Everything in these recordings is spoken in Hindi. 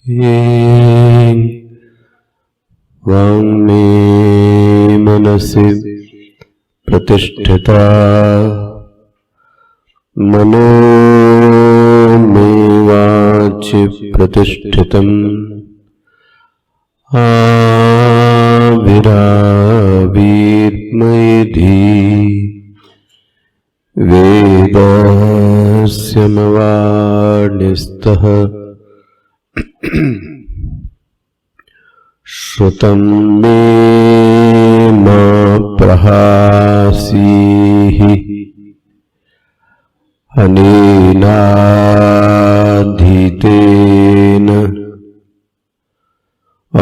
ये वाङ्मे मनसि प्रतिष्ठिता मनो मे वाचि प्रतिष्ठितम् आविरावीर्मयिधि वेदस्य मवाणिस्तः श्रुतं मे मा प्रहासीः अनेनाधीतेन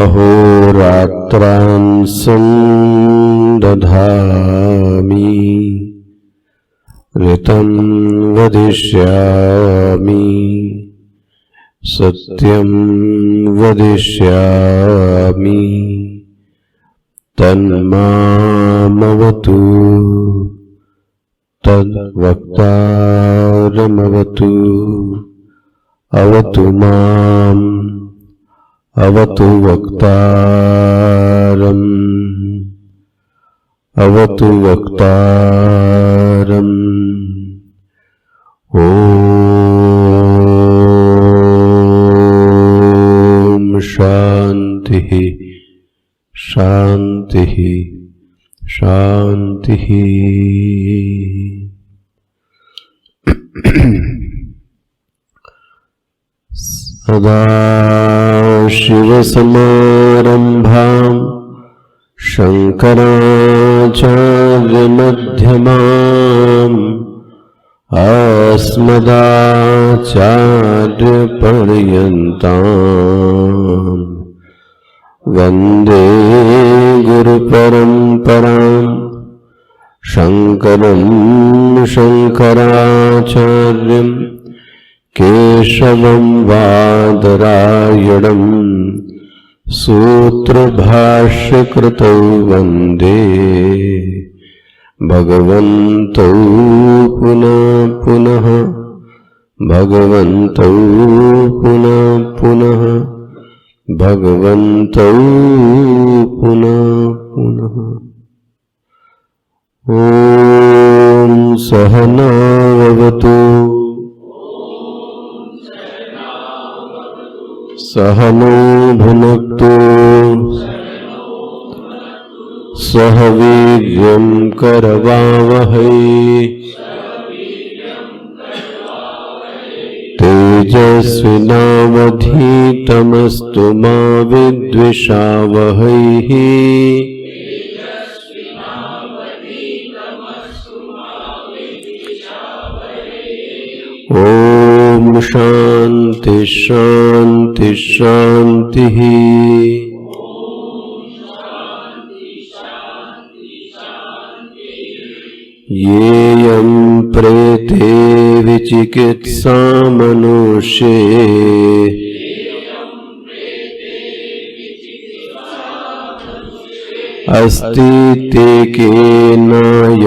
अहोरात्रान् सन्दधामि ऋतं वदिष्यामि सत्यं वदिष्यामि तन्मामवतु तद्वक्तारमवतु अवतु माम् अवतु वक्तारम् अवतु वक्तारम् ॐ शान्तिः शान्तिः शान्तिः। सदाशिवसमारम्भाम् शङ्कराचार्यमध्यमाम् अस्मदाचार्यपर्यन्ताम् वन्दे गुरुपरम्पराम् शङ्करं शङ्कराचार्यम् केशवं बादरायणम् सूत्रभाष्यकृतौ वन्दे भगवन्तौ पुनः पुनः भगवन्तौ पुनः पुनः भगवन्तौ पुनः पुनः। ॐ सहनाववतु सहनो भुनक्तु सह वीर्यं करवावहै तेजस्विनावधीतमस्तु मा विद्विषावहै। ॐ शान्ति शान्ति शान्तिः। येऽयं प्रेते विचिकित्सा मनुष्ये अस्ति केनायमस्तीति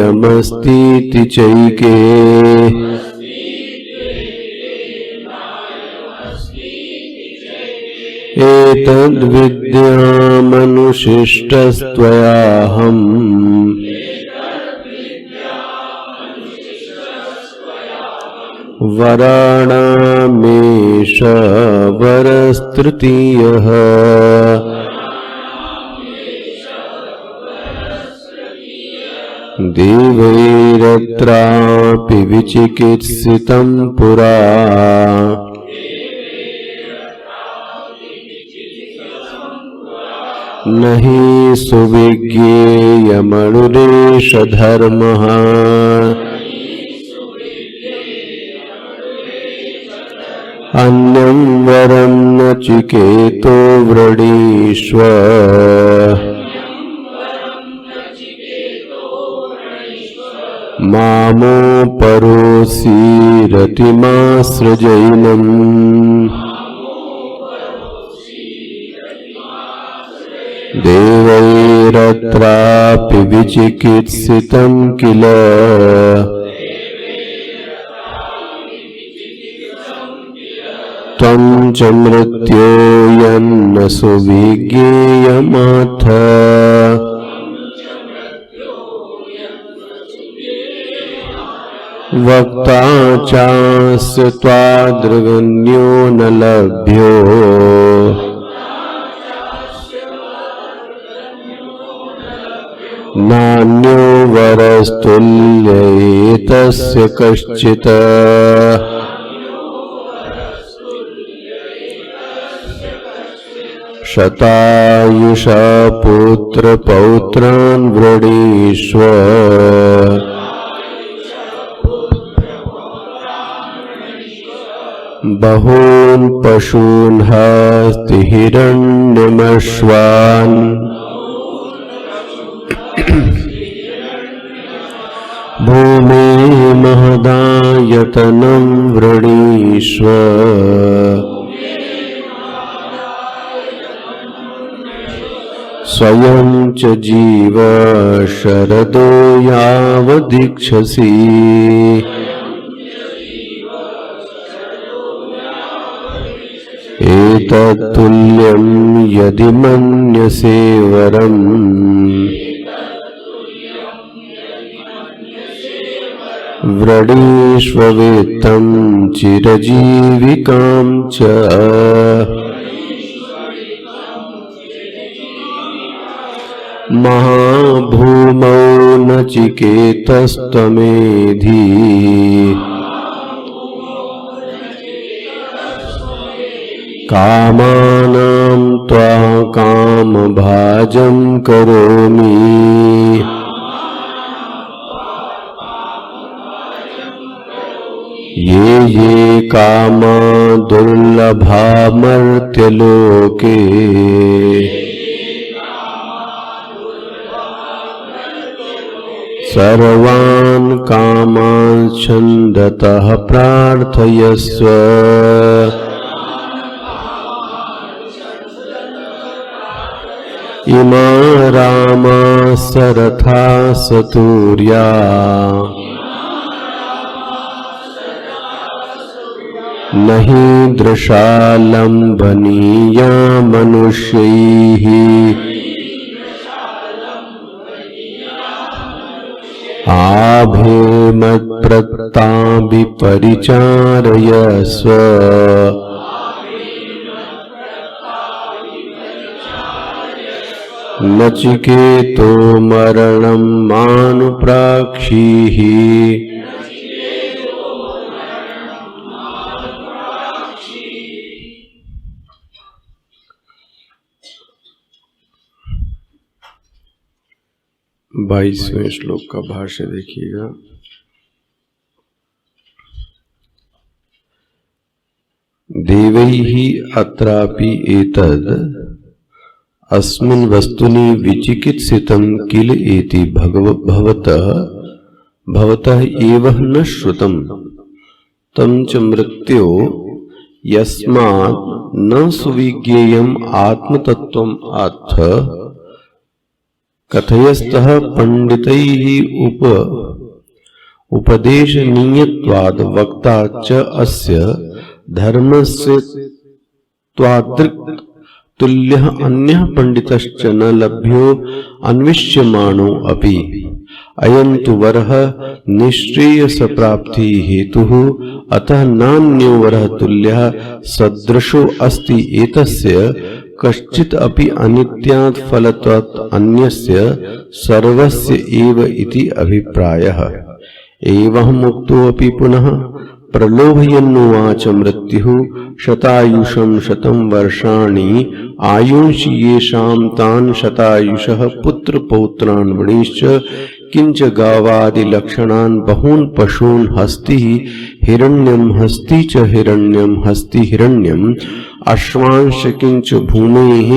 चैके एतद्विद्यामनुशिष्टस्त्वयाहम् वराणामेष वरस्तृतीयः। देवैरत्रापि विचिकित्सितं पुरा न हि सुविज्ञेयमणुरेष धर्मः। अन्यं वरं नचिकेतो व्रडीष्व मामोपरोऽसीरतिमास्रजैनम्। देवैरत्रापि विचिकित्सितं किल त्वं च मृत्यो यन्न सुविज्ञेयमाथ वक्ता चास्य त्वादृगण्यो न लभ्यो नान्यो वरस्तुल्य एतस्य कश्चित् शतायुषा पुत्रपौत्रान् वृणीष्व बहून् पशून् हस्ति हिरण्यमश्वान् भूमि महदायतनं वृणीष्व स्वयं च जीव शरदो यावदीक्षसि एतत्तुल्यं यदि मन्यसे वरम् व्रणीष्व वेत्तं चिरजीविकां च महाभूमौ नचिकेतस्त्वमेधि कामानां त्वा कामभाजं करोमि ये कामा दुर्लभा मर्त्यलोके सर्वान् कामान् छन्दतः प्रार्थयस्व इमा रामा सरथा सतूर्या नहि दृशालम्बनीया मनुष्यैः आभेमत्प्रताभिपरिचारयस्व नचिकेतो मरणं मानुप्राक्षीः बाईसवें श्लोक का भाष्य देखिएगा। देवैः अत्रापि एतद् अस्मिन् वस्तुनि विचिकित्सितं किल इति भवतः एव न श्रुतं तं च मृत्यो यस्मात् न सुविज्ञेयम् आत्मतत्त्वम् अथ कथयस्तः पंडितैः उपदेशनीयत्वाद् वक्ता च अस्य धर्मस्य त्वादृक् तुल्यः अन्यः पंडितश्च न लभ्यो अन्विष्यमाणो अपि अयं तु वरः निःश्रेयसप्राप्ति हेतुः अतः नान्यो वरः तुल्यः सदृशो अस्ति एतस्य कश्चित् अपि अनित्यात् फलत्वात् अन्यस्य सर्वस्य एव इति अभिप्रायः। एवं मुक्तो अपि पुनः प्रलोभयन्नुवाच मृत्युः शतायुषं शतं वर्षाणि आयुंषि येषां तान् शतायुषः पुत्रपौत्रान् वृणीश्च किंच गावादिलक्षणान् बहून् पशून् हस्ति हिरण्यं हस्ति च हिरण्यं हस्ति हिरण्यम् अश्वांश किंच भूमेः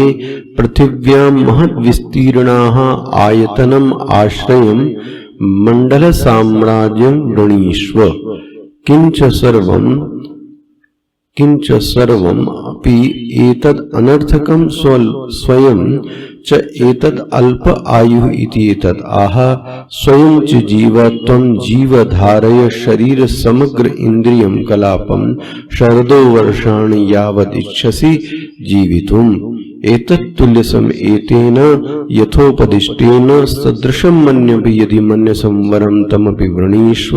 पृथिव्यां महद्विस्तीर्णाः आयतनम् आश्रयं मंडल साम्राज्यं वृणीष्व किंच सर्वम् अपि एतद् अनर्थकं स्वयं च एतद् अल्प आयु इति एतद् आह स्वयं च जीव त्वं जीव धारय शरीर समग्र इंद्रियं कलापं शरदो वर्षाणि यावद् इच्छसि जीवितुम् एतत् तुल्यसम एतेन यथोपदिष्टेन सदृशं मन्यपि यदि मन्यसंवरं तमपि वृणीष्व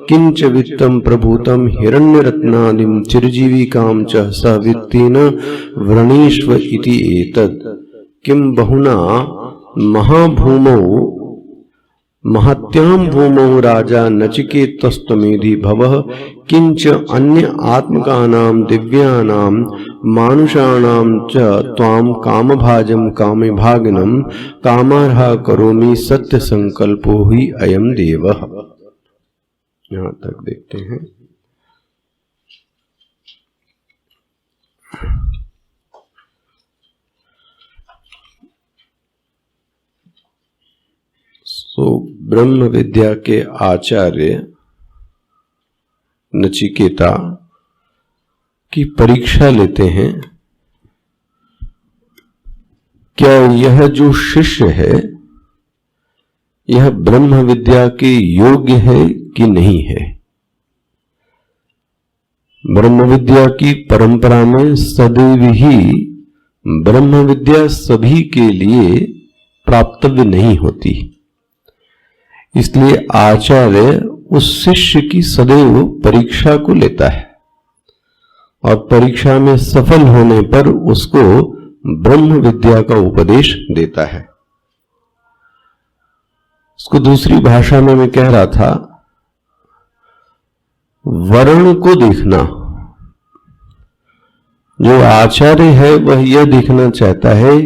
किंच वित्तं प्रभूतं हिरण्यरत्नादिं चिरजीविकां च सवित्तेन वृणीष्व इति एतत् किं बहुना महाभूमौ महत्यां भूमौ राजा नचिकेतस्त्वमेधि भवः किंच अन्य आत्मकानां दिव्यानां मानुषाणां च त्वां कामभाजं कामभागिनं कामार्हा करोमि सत्य संकल्पो हि अयं देवः। यहां तक देखते हैं। तो ब्रह्म विद्या के आचार्य नचिकेता की परीक्षा लेते हैं, क्या यह जो शिष्य है यह ब्रह्म विद्या के योग्य है कि नहीं है। ब्रह्म विद्या की परंपरा में सदैव ही ब्रह्म विद्या सभी के लिए प्राप्तव्य नहीं होती, इसलिए आचार्य उस शिष्य की सदैव परीक्षा को लेता है और परीक्षा में सफल होने पर उसको ब्रह्म विद्या का उपदेश देता है। उसको दूसरी भाषा में मैं कह रहा था, वर्ण को देखना। जो आचार्य है वह यह देखना चाहता है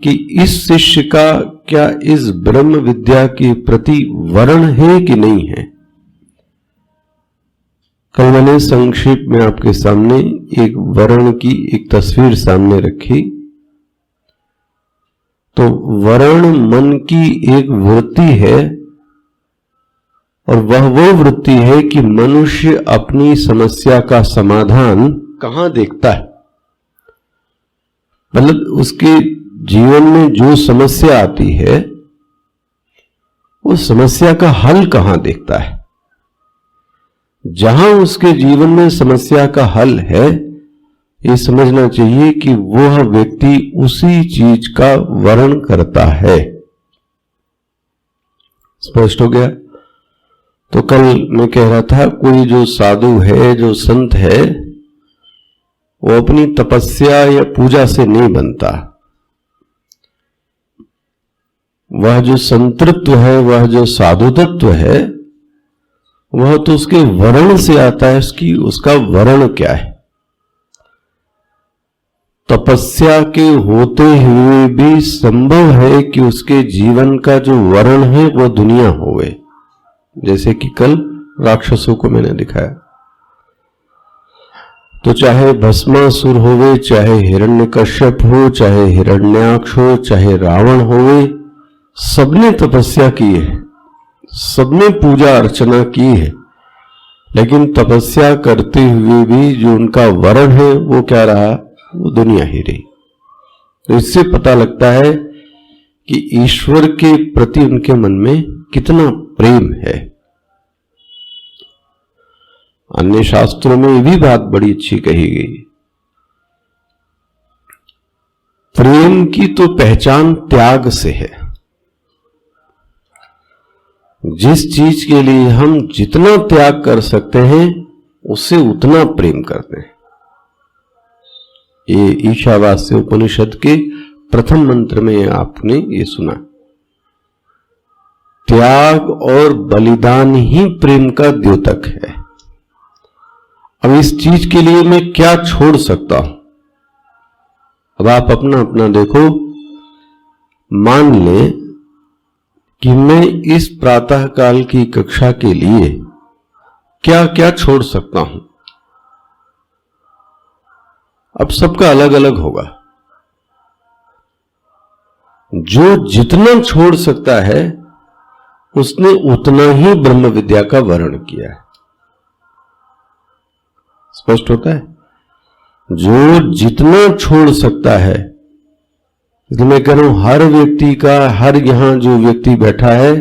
कि इस शिष्य का क्या इस ब्रह्म विद्या के प्रति वर्ण है कि नहीं है। कल मैंने संक्षेप में आपके सामने एक वर्ण की एक तस्वीर सामने रखी। तो वर्ण मन की एक वृत्ति है और वह वो वृत्ति है कि मनुष्य अपनी समस्या का समाधान कहां देखता है, मतलब उसके जीवन में जो समस्या आती है उस समस्या का हल कहां देखता है। जहां उसके जीवन में समस्या का हल है, ये समझना चाहिए कि वह व्यक्ति उसी चीज का वर्ण करता है। स्पष्ट हो गया। तो कल मैं कह रहा था, कोई जो साधु है, जो संत है, वो अपनी तपस्या या पूजा से नहीं बनता। वह जो संतृत्व है, वह जो साधुत्व है, वह तो उसके वर्ण से आता है। उसका वर्ण क्या है। तपस्या के होते हुए भी संभव है कि उसके जीवन का जो वर्ण है वह दुनिया होवे, जैसे कि कल राक्षसों को मैंने दिखाया। तो चाहे भस्मासुर होवे, चाहे हिरण्यकश्यप हो, चाहे हिरण्याक्ष हो, चाहे रावण होवे, सबने तपस्या की है, सबने पूजा अर्चना की है, लेकिन तपस्या करते हुए भी जो उनका वर्ण है वो क्या रहा, वो दुनिया ही रही। तो इससे पता लगता है कि ईश्वर के प्रति उनके मन में कितना प्रेम है। अन्य शास्त्रों में ये भी बात बड़ी अच्छी कही गई, प्रेम की तो पहचान त्याग से है। जिस चीज के लिए हम जितना त्याग कर सकते हैं उससे उतना प्रेम करते हैं। ये ईशावास्य उपनिषद के प्रथम मंत्र में आपने ये सुना, त्याग और बलिदान ही प्रेम का द्योतक है। अब इस चीज के लिए मैं क्या छोड़ सकता हूं। अब आप अपना अपना देखो। मान लें कि मैं इस प्रातः काल की कक्षा के लिए क्या क्या छोड़ सकता हूं। अब सबका अलग अलग होगा। जो जितना छोड़ सकता है उसने उतना ही ब्रह्म विद्या का वर्ण किया है। स्पष्ट होता है। जो जितना छोड़ सकता है इसलिए मैं कह रहा हूं हर व्यक्ति का, हर यहां जो व्यक्ति बैठा है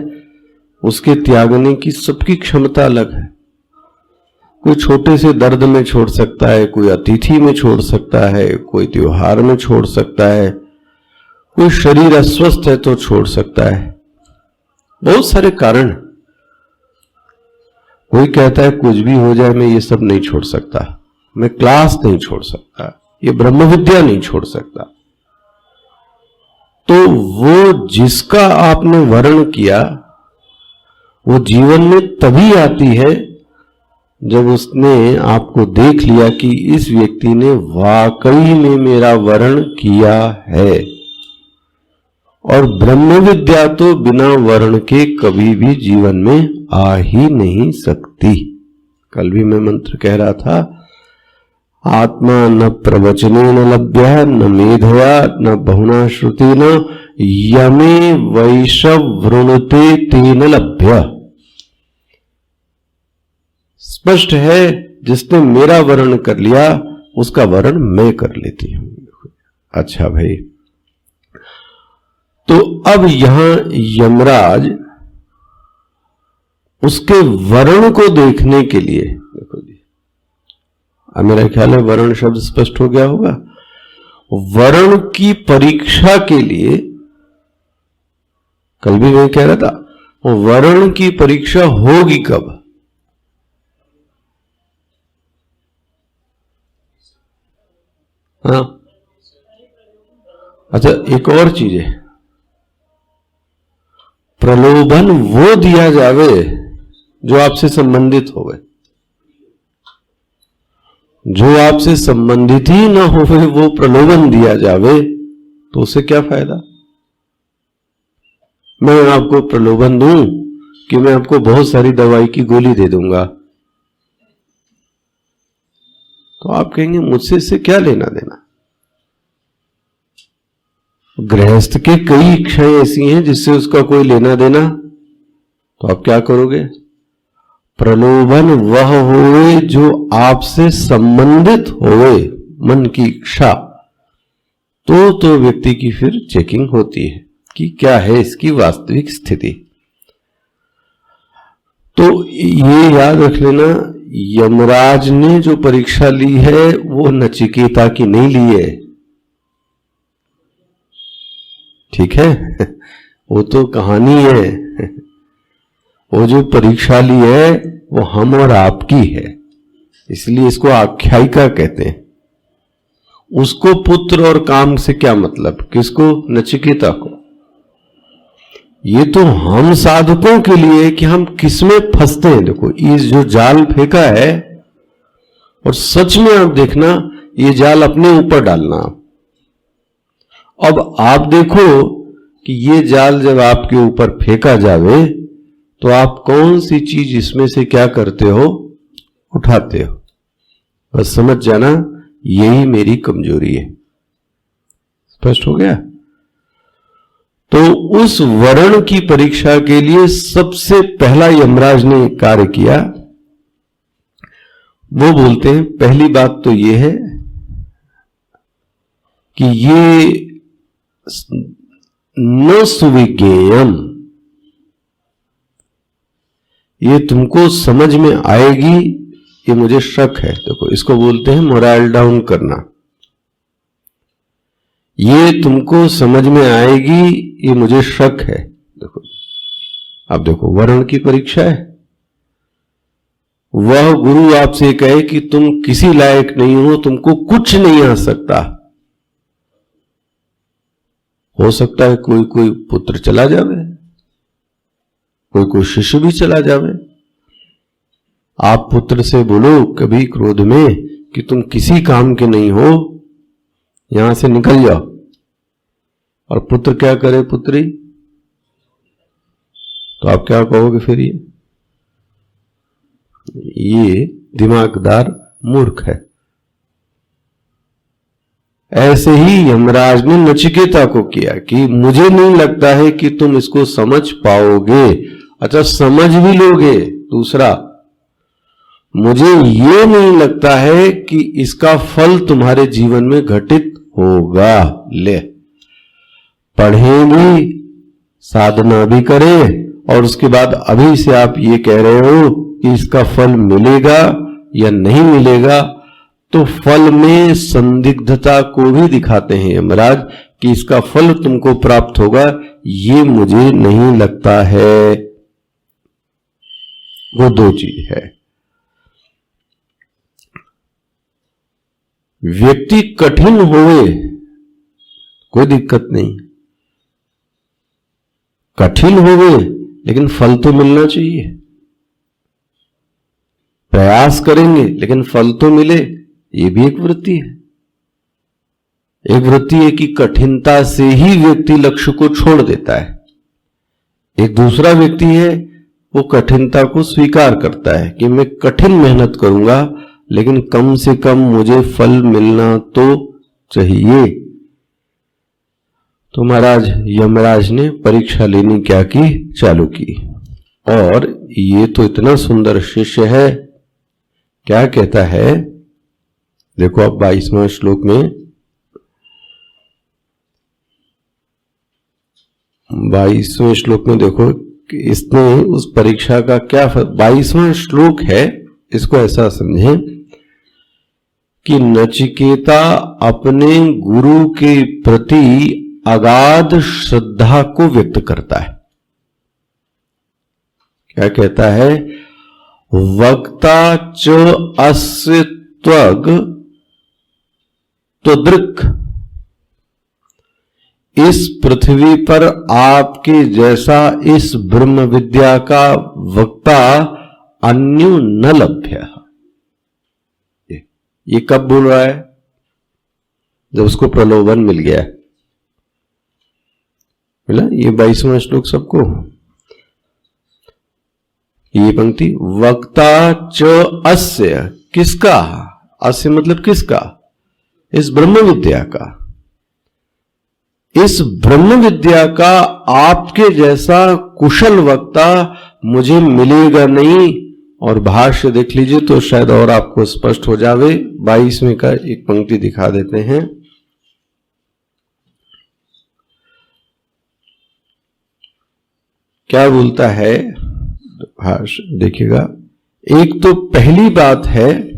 उसके त्यागने की सबकी क्षमता अलग है। कोई छोटे से दर्द में छोड़ सकता है, कोई अतिथि में छोड़ सकता है, कोई त्योहार में छोड़ सकता है, कोई शरीर अस्वस्थ है तो छोड़ सकता है, बहुत सारे कारण। कोई कहता है कुछ भी हो जाए मैं ये सब नहीं छोड़ सकता, मैं क्लास नहीं छोड़ सकता, ये ब्रह्म विद्या नहीं छोड़ सकता। तो वो जिसका आपने वर्ण किया वो जीवन में तभी आती है जब उसने आपको देख लिया कि इस व्यक्ति ने वाकई में मेरा वर्ण किया है। और ब्रह्म विद्या तो बिना वर्ण के कभी भी जीवन में आ ही नहीं सकती। कल भी मैं मंत्र कह रहा था, आत्मा न प्रवचनेन लभ्य न मेधया न बहुना श्रुतेन यमे वैशव वृणुते तेन लभ्य। स्पष्ट है, जिसने मेरा वर्ण कर लिया उसका वर्ण मैं कर लेती हूं। अच्छा भाई, तो अब यहां यमराज उसके वर्ण को देखने के लिए, देखो जी, अब मेरा ख्याल है वर्ण शब्द स्पष्ट हो गया होगा। वर्ण की परीक्षा के लिए, कल भी मैं कह रहा था, वर्ण की परीक्षा होगी कब? हाँ, अच्छा, एक और चीज है, प्रलोभन वो दिया जावे जो आपसे संबंधित होवे। जो आपसे संबंधित ही ना होवे वो प्रलोभन दिया जावे तो उसे क्या फायदा? मैं आपको प्रलोभन दूं कि मैं आपको बहुत सारी दवाई की गोली दे दूंगा, तो आप कहेंगे मुझसे इससे क्या लेना देना। गृहस्थ के कई इच्छाएं ऐसी हैं जिससे उसका कोई लेना देना, तो आप क्या करोगे? प्रलोभन वह होवे जो आपसे संबंधित होवे, मन की इच्छा, तो व्यक्ति की फिर चेकिंग होती है कि क्या है इसकी वास्तविक स्थिति। तो ये याद रख लेना, यमराज ने जो परीक्षा ली है वो नचिकेता की नहीं ली है, ठीक है? वो तो कहानी है। वो जो परीक्षा ली है वो हम और आपकी है, इसलिए इसको आख्यायिका कहते हैं। उसको पुत्र और काम से क्या मतलब? किसको? नचिकेता को। ये तो हम साधकों के लिए कि हम किसमें फंसते हैं। देखो, ये जो जाल फेंका है, और सच में आप देखना, ये जाल अपने ऊपर डालना। अब आप देखो कि ये जाल जब आपके ऊपर फेंका जावे तो आप कौन सी चीज इसमें से क्या करते हो? उठाते हो। बस समझ जाना, यही मेरी कमजोरी है। स्पष्ट हो गया? तो उस वर्ण की परीक्षा के लिए सबसे पहला यमराज ने कार्य किया, वो बोलते हैं, पहली बात तो ये है कि ये न सुविज्ञेयम, ये तुमको समझ में आएगी, ये मुझे शक है। देखो, इसको बोलते हैं मोरल डाउन करना। ये तुमको समझ में आएगी, ये मुझे शक है। देखो, अब देखो, वर्ण की परीक्षा है। वह गुरु आपसे कहे कि तुम किसी लायक नहीं हो, तुमको कुछ नहीं आ सकता। हो सकता है कोई पुत्र चला जावे, कोई शिष्य भी चला जावे। आप पुत्र से बोलो कभी क्रोध में कि तुम किसी काम के नहीं हो, यहां से निकल जाओ, और पुत्र क्या करे? पुत्री, तो आप क्या कहोगे फिर? ये दिमागदार मूर्ख है। ऐसे ही यमराज ने नचिकेता को किया कि मुझे नहीं लगता है कि तुम इसको समझ पाओगे। अच्छा, समझ भी लोगे। दूसरा, मुझे ये नहीं लगता है कि इसका फल तुम्हारे जीवन में घटित होगा। ले, पढ़े भी, साधना भी करें, और उसके बाद अभी से आप ये कह रहे हो कि इसका फल मिलेगा या नहीं मिलेगा, तो फल में संदिग्धता को भी दिखाते हैं यमराज कि इसका फल तुमको प्राप्त होगा, ये मुझे नहीं लगता है। वो दो चीज है। व्यक्ति कठिन होवे कोई दिक्कत नहीं, कठिन होवे लेकिन फल तो मिलना चाहिए। प्रयास करेंगे लेकिन फल तो मिले, ये भी एक वृत्ति है। एक वृत्ति है कि कठिनता से ही व्यक्ति लक्ष्य को छोड़ देता है। एक दूसरा व्यक्ति है वो कठिनता को स्वीकार करता है कि मैं कठिन मेहनत करूंगा लेकिन कम से कम मुझे फल मिलना तो चाहिए। तो महाराज यमराज ने परीक्षा लेनी क्या की, चालू की। और ये तो इतना सुंदर शिष्य है, क्या कहता है, देखो अब 22वां श्लोक में, 22वें श्लोक में देखो कि इसने उस परीक्षा का क्या 22वां श्लोक है, इसको ऐसा समझें कि नचिकेता अपने गुरु के प्रति अगाध श्रद्धा को व्यक्त करता है। क्या कहता है, वक्ता च अस्य त्वग त्वदृक्, इस पृथ्वी पर आपके जैसा इस ब्रह्म विद्या का वक्ता अन्यु न लभ्य। ये कब बोल रहा है, जब उसको प्रलोभन मिल गया। मिला ये 22वां श्लोक सबको, ये पंक्ति, वक्ता च अस्य, किसका, अस्य मतलब किसका, इस ब्रह्म विद्या का, इस ब्रह्म विद्या का आपके जैसा कुशल वक्ता मुझे मिलेगा नहीं। और भाष्य देख लीजिए तो शायद और आपको स्पष्ट हो जावे। 22वें का एक पंक्ति दिखा देते हैं। क्या बोलता है भाष्य देखिएगा। एक तो पहली बात है,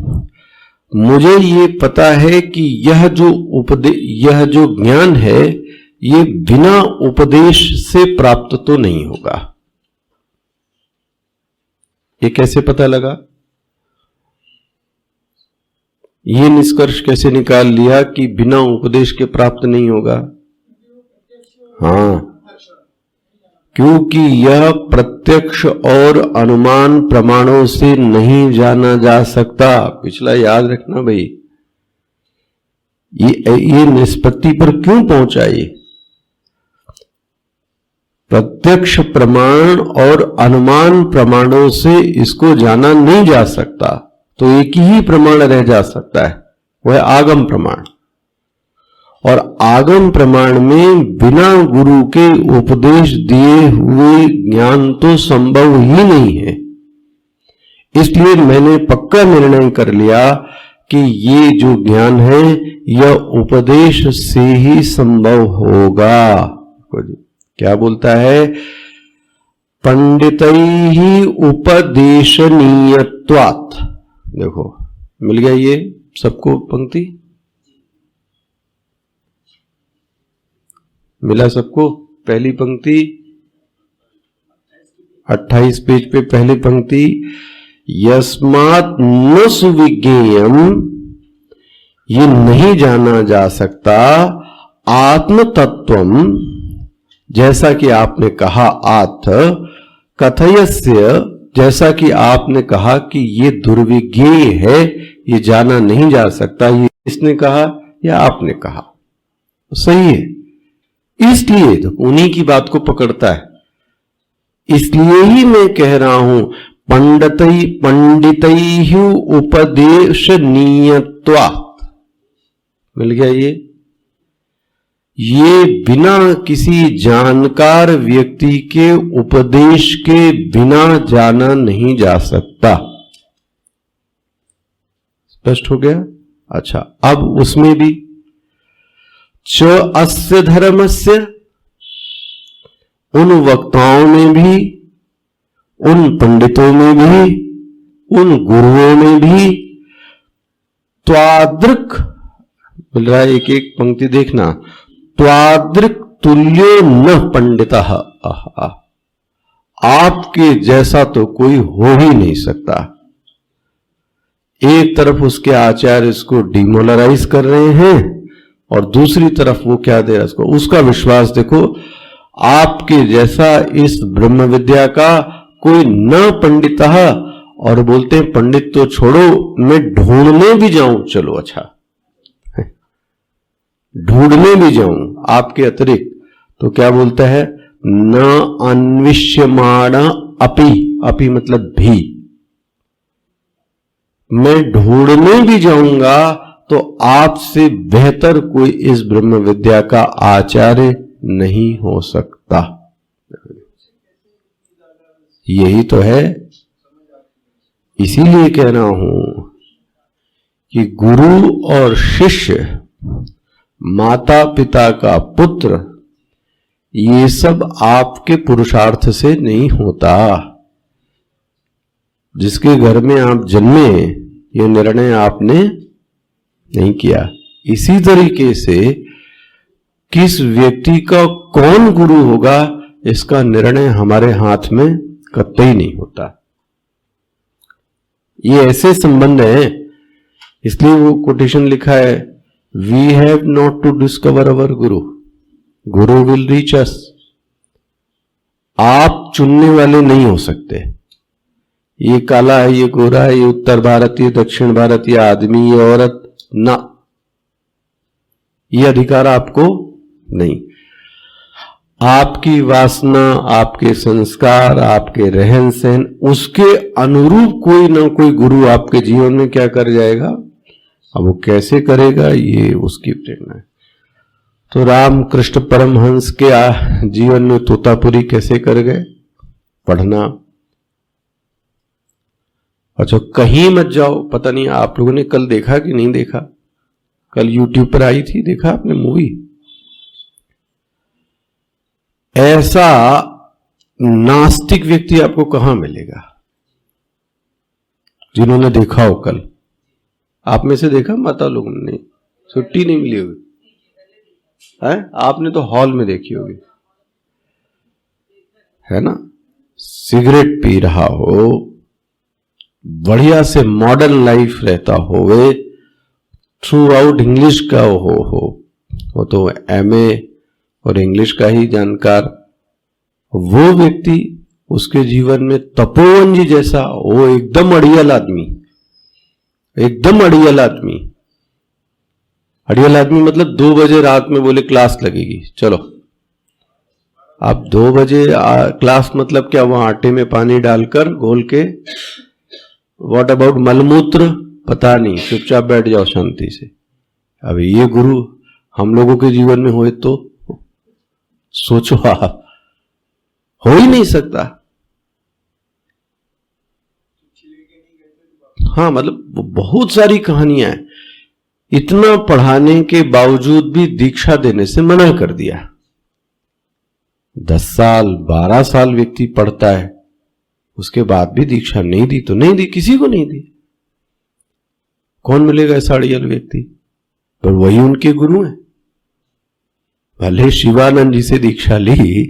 मुझे ये पता है कि यह जो ज्ञान है ये बिना उपदेश से प्राप्त तो नहीं होगा। ये कैसे पता लगा, ये निष्कर्ष कैसे निकाल लिया कि बिना उपदेश के प्राप्त नहीं होगा? हाँ, क्योंकि यह प्रत्यक्ष और अनुमान प्रमाणों से नहीं जाना जा सकता। पिछला याद रखना भाई, ये निष्पत्ति पर क्यों पहुंचा? ये प्रत्यक्ष प्रमाण और अनुमान प्रमाणों से इसको जाना नहीं जा सकता। तो एक ही प्रमाण रह जा सकता है, वह है आगम प्रमाण। और आगम प्रमाण में बिना गुरु के उपदेश दिए हुए ज्ञान तो संभव ही नहीं है। इसलिए मैंने पक्का निर्णय कर लिया कि ये जो ज्ञान है यह उपदेश से ही संभव होगा। क्या बोलता है? पंडितैहि उपदेशनीयत्वात्। देखो मिल गया ये सबको पंक्ति, मिला सबको। पहली पंक्ति 28 पेज पे पहली पंक्ति, यस्मात् न सुविज्ञेयम्, ये नहीं जाना जा सकता, आत्म तत्वम्, जैसा कि आपने कहा आत्थ, कथयस्य, जैसा कि आपने कहा कि ये दुर्विज्ञेय है, ये जाना नहीं जा सकता। ये किसने कहा या आपने कहा? सही है। इसलिए तो उन्हीं की बात को पकड़ता है। इसलिए ही मैं कह रहा हूं पंडितैः उपदेशनीयत्वात्। मिल गया ये बिना किसी जानकार व्यक्ति के उपदेश के बिना जाना नहीं जा सकता। स्पष्ट हो गया? अच्छा, अब उसमें भी च अस्य धर्मस्य, उन वक्ताओं में भी, उन पंडितों में भी, उन गुरुओं में भी त्वादृक बोल रहा है। एक एक पंक्ति देखना, त्वादृक तुल्यो न पंडितः, आपके जैसा तो कोई हो ही नहीं सकता। एक तरफ उसके आचार्य इसको डिमोलराइज कर रहे हैं और दूसरी तरफ वो क्या दे रहा है उसको, उसका विश्वास देखो, आपके जैसा इस ब्रह्म विद्या का कोई न पंडितः, और बोलते हैं पंडित तो छोड़ो, मैं ढूंढने भी जाऊं, चलो अच्छा ढूंढने भी जाऊं आपके अतिरिक्त, तो क्या बोलता है, न अन्विष्यमाण अपि, अपि मतलब भी, मैं ढूंढने भी जाऊंगा तो आपसे बेहतर कोई इस ब्रह्म विद्या का आचार्य नहीं हो सकता। यही तो है, इसीलिए कह रहा हूं कि गुरु और शिष्य, माता पिता का पुत्र, ये सब आपके पुरुषार्थ से नहीं होता। जिसके घर में आप जन्मे, ये निर्णय आपने नहीं किया। इसी तरीके से किस व्यक्ति का कौन गुरु होगा, इसका निर्णय हमारे हाथ में कतई नहीं होता। ये ऐसे संबंध है, इसलिए वो कोटेशन लिखा है, we have not to discover our guru, guru will reach अस। आप चुनने वाले नहीं हो सकते, ये काला है, ये गोरा है, ये उत्तर भारतीय, दक्षिण भारतीय, आदमी, ये औरत, ना, ये अधिकार आपको नहीं। आपकी वासना, आपके संस्कार, आपके रहन सहन, उसके अनुरूप कोई ना कोई गुरु आपके जीवन में क्या कर जाएगा। अब वो कैसे करेगा, ये उसकी प्रेरणा है। तो राम कृष्ण परमहंस के जीवन में तोतापुरी कैसे कर गए, पढ़ना। अच्छा, कहीं मत जाओ, पता नहीं आप लोगों ने कल देखा कि नहीं देखा, कल यूट्यूब पर आई थी, देखा आपने मूवी। ऐसा नास्तिक व्यक्ति आपको कहां मिलेगा जिन्होंने देखा हो कल। आप में से देखा, माता लोगों ने, छुट्टी नहीं मिली होगी है, आपने तो हॉल में देखी होगी, है ना। सिगरेट पी रहा हो, बढ़िया से मॉडर्न लाइफ रहता होवे, थ्रू आउट इंग्लिश का हो तो एमए और इंग्लिश का ही जानकार, वो व्यक्ति, उसके जीवन में तपोवन जी जैसा, वो एकदम अड़ियल आदमी, एकदम अड़ियल आदमी। अड़ियल आदमी मतलब 2 बजे रात में बोले क्लास लगेगी, चलो। आप 2 बजे क्लास मतलब क्या, वहां आटे में पानी डालकर घोल के, व्हाट अबाउट मलमूत्र, पता नहीं, चुपचाप बैठ जाओ शांति से। अब ये गुरु हम लोगों के जीवन में होए तो सोचो आप, हो ही नहीं सकता। हाँ, मतलब बहुत सारी कहानियां हैं। इतना पढ़ाने के बावजूद भी दीक्षा देने से मना कर दिया। 10 साल 12 साल व्यक्ति पढ़ता है, उसके बाद भी दीक्षा नहीं दी तो नहीं दी, किसी को नहीं दी। कौन मिलेगा ऐसा अड़ियल व्यक्ति, पर वही उनके गुरु हैं। भले शिवानंद जी से दीक्षा ली,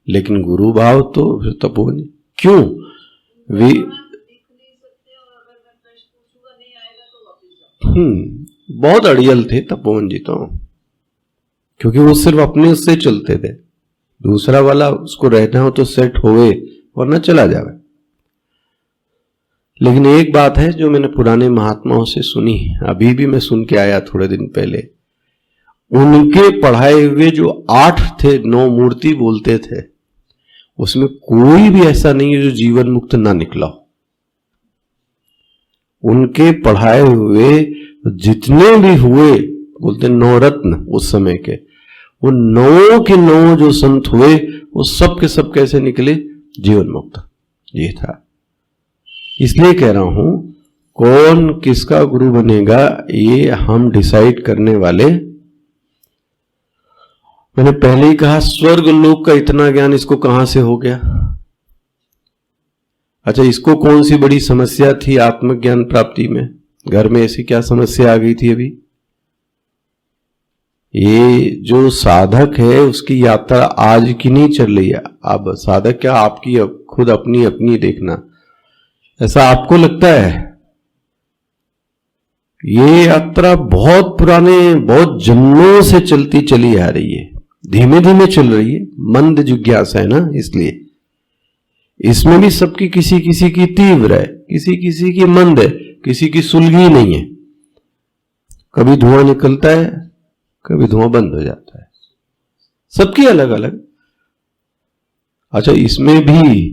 लेकिन गुरु भाव तो फिर तपोवन। क्यों वे बहुत अड़ियल थे तपोवन जी तो, क्योंकि वो सिर्फ अपने से चलते थे, दूसरा वाला उसको रहना हो तो सेट होवे वरना चला जावे। लेकिन एक बात है जो मैंने पुराने महात्माओं से सुनी, अभी भी मैं सुन के आया थोड़े दिन पहले, उनके पढ़ाए हुए जो 8 थे, 9 मूर्ति बोलते थे, उसमें कोई भी ऐसा नहीं है जो जीवन मुक्त ना निकला हो। उनके पढ़ाए हुए जितने भी हुए, बोलते 9 रत्न उस समय के, वो 9 के 9 जो संत हुए, वो सब के सब कैसे निकले, जीवन मुक्त। ये था। इसलिए कह रहा हूं, कौन किसका गुरु बनेगा ये हम डिसाइड करने वाले। मैंने पहले ही कहा स्वर्ग लोक का इतना ज्ञान इसको कहां से हो गया? अच्छा, इसको कौन सी बड़ी समस्या थी आत्मज्ञान प्राप्ति में? घर में ऐसी क्या समस्या आ गई थी अभी? ये जो साधक है उसकी यात्रा आज की नहीं चल रही है। अब साधक क्या, आपकी खुद अपनी अपनी देखना, ऐसा आपको लगता है? ये यात्रा बहुत पुराने, बहुत जन्मों से चलती चली आ रही है, धीमे धीमे चल रही है। मंद जिज्ञासा है ना, इसलिए इसमें भी सबकी किसी किसी की तीव्र है, किसी किसी की मंद है, किसी की सुलगी नहीं है। कभी धुआं निकलता है, कभी धुआं बंद हो जाता है, सबकी अलग अलग। अच्छा, इसमें भी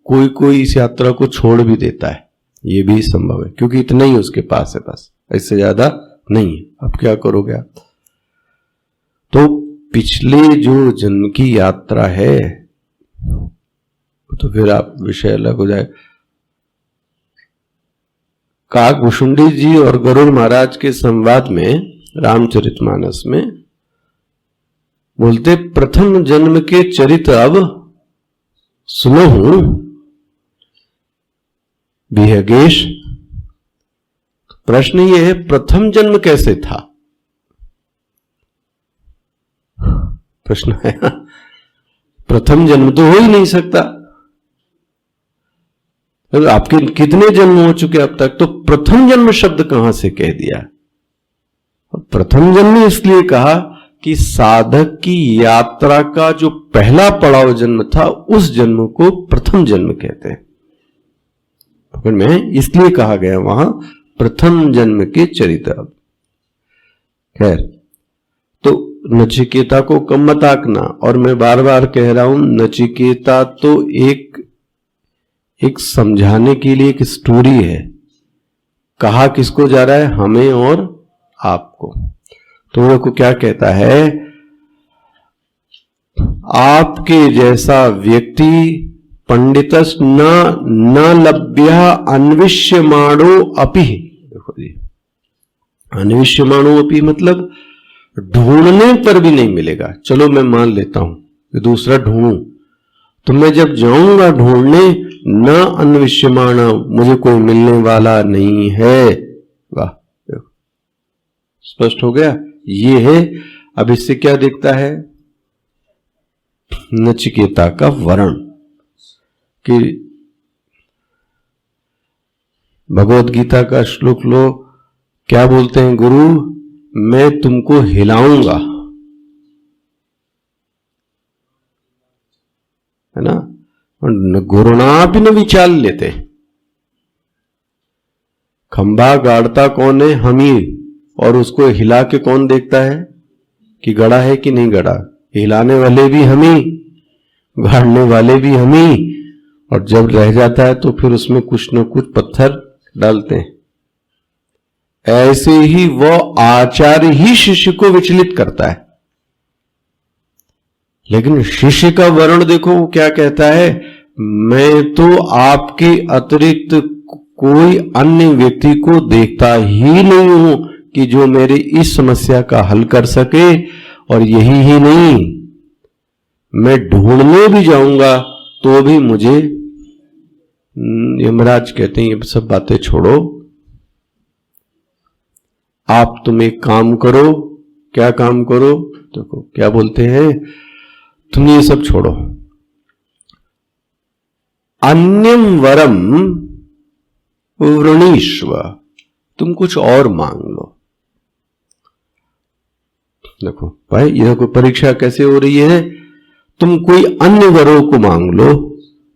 कोई कोई इस यात्रा को छोड़ भी देता है, ये भी संभव है, क्योंकि इतना ही उसके पास है, बस इससे ज्यादा नहीं है। अब क्या करोगे आप? तो पिछले जो जन्म की यात्रा है, तो फिर आप विषय अलग हो जाए। काकभूषुंडी जी और गरुड़ महाराज के संवाद में रामचरितमानस में बोलते, प्रथम जन्म के चरित अब सुनहु विहगेश। प्रश्न ये है, प्रथम जन्म कैसे था? प्रश्न है, प्रथम जन्म तो हो ही नहीं सकता। आपके कितने जन्म हो चुके अब तक, तो प्रथम जन्म शब्द कहां से कह दिया? प्रथम जन्म इसलिए कहा कि साधक की यात्रा का जो पहला पड़ाव जन्म था, उस जन्म को प्रथम जन्म कहते हैं। पकड़ में इसलिए कहा गया वहां प्रथम जन्म के चरित्र। खैर, तो नचिकेता को कम मत आंकना, और मैं बार बार कह रहा हूं, नचिकेता तो एक समझाने के लिए एक स्टोरी है। कहा किसको जा रहा है? हमें और आपको। तो देखो क्या कहता है, आपके जैसा व्यक्ति पंडितस न लभ्य अन्विष्यमाणो अपि। देखो जी, अन्विष्यमाणो अपि मतलब ढूंढने पर भी नहीं मिलेगा। चलो मैं मान लेता हूं कि दूसरा ढूंढूं, तो मैं जब जाऊंगा ढूंढने, न अन्विष्यमाण, मुझे कोई मिलने वाला नहीं है। वाह, देखो स्पष्ट हो गया। ये है। अब इससे क्या दिखता है? नचिकेता का वर्ण, कि भगवत गीता का श्लोक लो, क्या बोलते हैं गुरु? मैं तुमको हिलाऊंगा, है ना? गुरुना भी न विचार लेते। खंभा गाड़ता कौन है? हम ही। और उसको हिला के कौन देखता है कि गड़ा है कि नहीं गड़ा? हिलाने वाले भी हम ही, गाड़ने वाले भी हम ही। और जब रह जाता है तो फिर उसमें कुछ न कुछ पत्थर डालते हैं। ऐसे ही वह आचार्य ही शिष्य को विचलित करता है। लेकिन शिष्य का वर्ण देखो, वो क्या कहता है? मैं तो आपके अतिरिक्त कोई अन्य व्यक्ति को देखता ही नहीं हूं कि जो मेरी इस समस्या का हल कर सके। और यही ही नहीं, मैं ढूंढने भी जाऊंगा तो भी मुझे, यमराज कहते हैं ये सब बातें छोड़ो, आप तुम एक काम करो। क्या काम करो? देखो क्या बोलते हैं, तुम ये सब छोड़ो, अन्यम वरम वृणीष्व, तुम कुछ और मांग लो। देखो भाई, यह कोई परीक्षा कैसे हो रही है? तुम कोई अन्य वरों को मांग लो।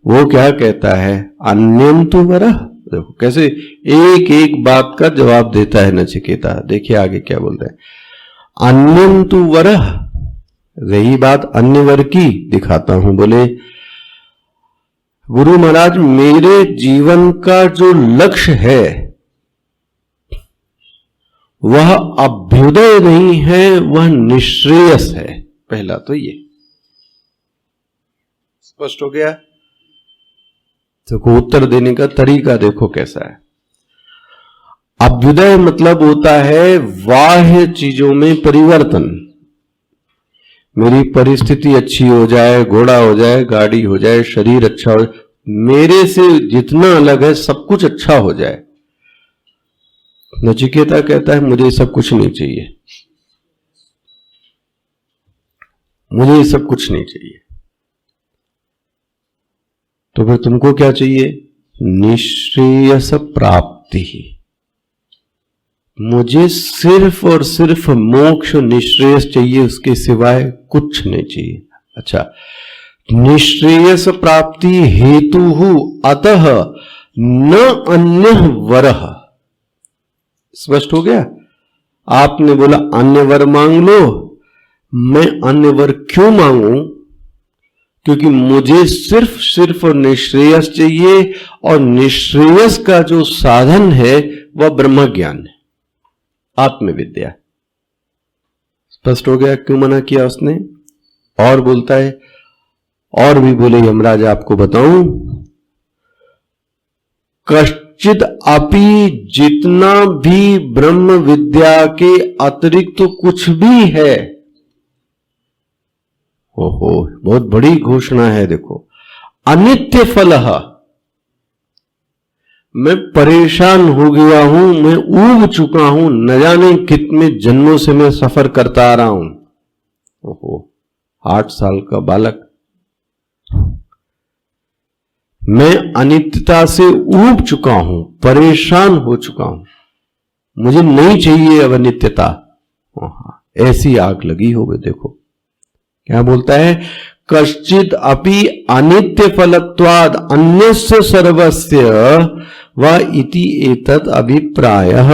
वो क्या कहता है? अन्यम तो वरः। देखो कैसे एक एक बात का जवाब देता है नचिकेता। देखिए आगे क्या बोलता है, अन्यम तो वरः। रही बात अन्य वर की, दिखाता हूं। बोले गुरु महाराज, मेरे जीवन का जो लक्ष्य है वह अभ्युदय नहीं है, वह निश्रेयस है। पहला तो ये स्पष्ट हो गया। तो उत्तर देने का तरीका देखो कैसा है। अभ्युदय मतलब होता है बाह्य चीजों में परिवर्तन। मेरी परिस्थिति अच्छी हो जाए, घोड़ा हो जाए, गाड़ी हो जाए, शरीर अच्छा हो जाए, मेरे से जितना अलग है सब कुछ अच्छा हो जाए। नचिकेता कहता है मुझे सब कुछ नहीं चाहिए, मुझे ये सब कुछ नहीं चाहिए। तो फिर तुमको क्या चाहिए? निश्रेयस प्राप्ति। मुझे सिर्फ और सिर्फ मोक्ष निश्रेयस चाहिए, उसके सिवाय कुछ नहीं चाहिए। अच्छा, निश्रेयस प्राप्ति हेतु अतः न अन्य वरः। स्पष्ट हो गया? आपने बोला अन्य वर मांग लो, मैं अन्य वर क्यों मांगू? क्योंकि मुझे सिर्फ और निश्रेयस चाहिए, और निश्रेयस का जो साधन है वह ब्रह्म ज्ञान है, आत्मविद्या। स्पष्ट हो गया क्यों मना किया उसने? और बोलता है, और भी बोले यमराज आपको बताऊं, कश्चित अपि, जितना भी ब्रह्म विद्या के अतिरिक्त तो कुछ भी है। ओहो, बहुत बड़ी घोषणा है। देखो, अनित्य फलः, मैं परेशान हो गया हूं, मैं ऊब चुका हूं, न जाने कितने जन्मों से मैं सफर करता आ रहा हूं। ओहो, 8 साल का बालक, मैं अनित्यता से ऊब चुका हूं, परेशान हो चुका हूं, मुझे नहीं चाहिए अब अनित्यता। ऐसी आग लगी हो गई। देखो क्या बोलता है, कश्चित अपि अनित्य फलत्वाद अन्यस्य सर्वस्य व इति एतत् अभिप्रायः।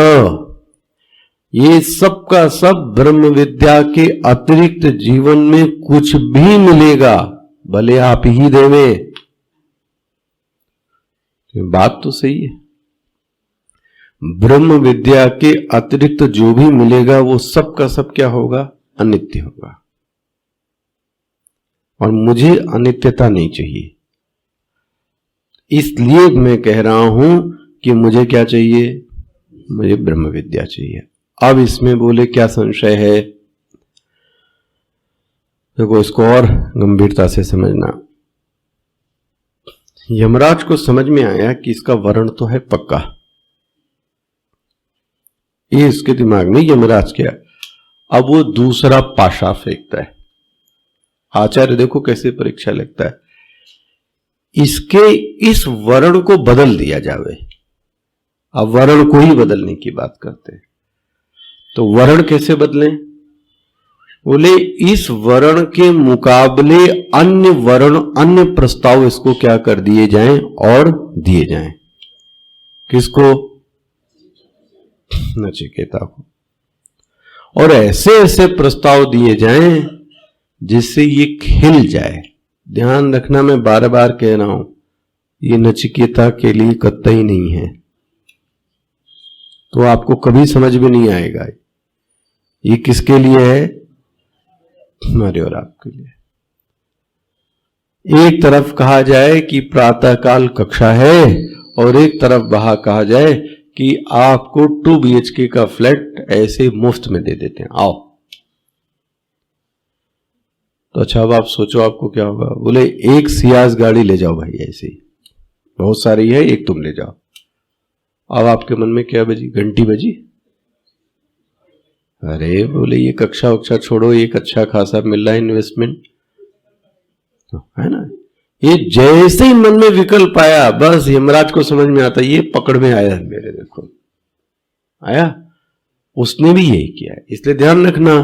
ये सब का सब ब्रह्म विद्या के अतिरिक्त जीवन में कुछ भी मिलेगा, भले आप ही देवे। बात तो सही है, ब्रह्म विद्या के अतिरिक्त जो भी मिलेगा वो सब का सब क्या होगा? अनित्य होगा। और मुझे अनित्यता नहीं चाहिए, इसलिए मैं कह रहा हूं कि मुझे क्या चाहिए? मुझे ब्रह्म विद्या चाहिए। अब इसमें बोले क्या संशय है? देखो, इसको और गंभीरता से समझना। यमराज को समझ में आया कि इसका वर्ण तो है पक्का, ये इसके दिमाग में यमराज क्या। अब वो दूसरा पाशा फेंकता है। आचार्य देखो कैसे परीक्षा लगता है, इसके इस वर्ण को बदल दिया जावे। अब वर्ण को ही बदलने की बात करते हैं, तो वर्ण कैसे बदलें? बोले इस वर्ण के मुकाबले अन्य वर्ण, अन्य प्रस्ताव इसको क्या कर दिए जाएं और दिए जाएं। किसको? नचिकेता को। और ऐसे ऐसे प्रस्ताव दिए जाएं जिससे ये खिल जाए। ध्यान रखना, मैं बार बार कह रहा हूं, ये नचिकेता के लिए कतई नहीं है, तो आपको कभी समझ में नहीं आएगा। ये किसके लिए है? हमारे और आपके लिए। एक तरफ कहा जाए कि प्रातःकाल कक्षा है, और एक तरफ वहां कहा जाए कि आपको 2 BHK का फ्लैट ऐसे मुफ्त में दे देते हैं, आओ। तो अच्छा, अब आप सोचो आपको क्या होगा। बोले एक सियाज गाड़ी ले जाओ भाई, ऐसी बहुत सारी है, एक तुम ले जाओ। अब आपके मन में क्या बजी? घंटी बजी। अरे बोले ये कक्षा उक्षा छोड़ो, एक अच्छा खासा मिल रहा है इन्वेस्टमेंट, है ना। ये जैसे ही मन में विकल्प आया, बस यमराज को समझ में आता, ये पकड़ में आया मेरे। देखो आया, उसने भी यही किया है। इसलिए ध्यान रखना,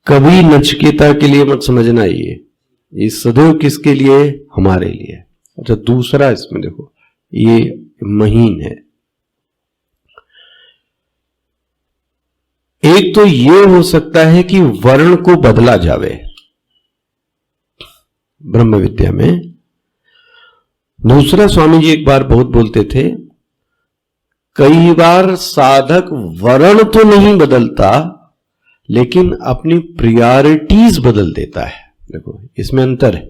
कभी नचिकेता के लिए मत समझना, ये सदैव किसके लिए? हमारे लिए। अच्छा, दूसरा इसमें देखो, ये महीन है। एक तो ये हो सकता है कि वर्ण को बदला जावे ब्रह्म विद्या में। दूसरा, स्वामी जी एक बार बहुत बोलते थे, कई बार साधक वर्ण तो नहीं बदलता, लेकिन अपनी प्रायोरिटीज बदल देता है। देखो इसमें अंतर है,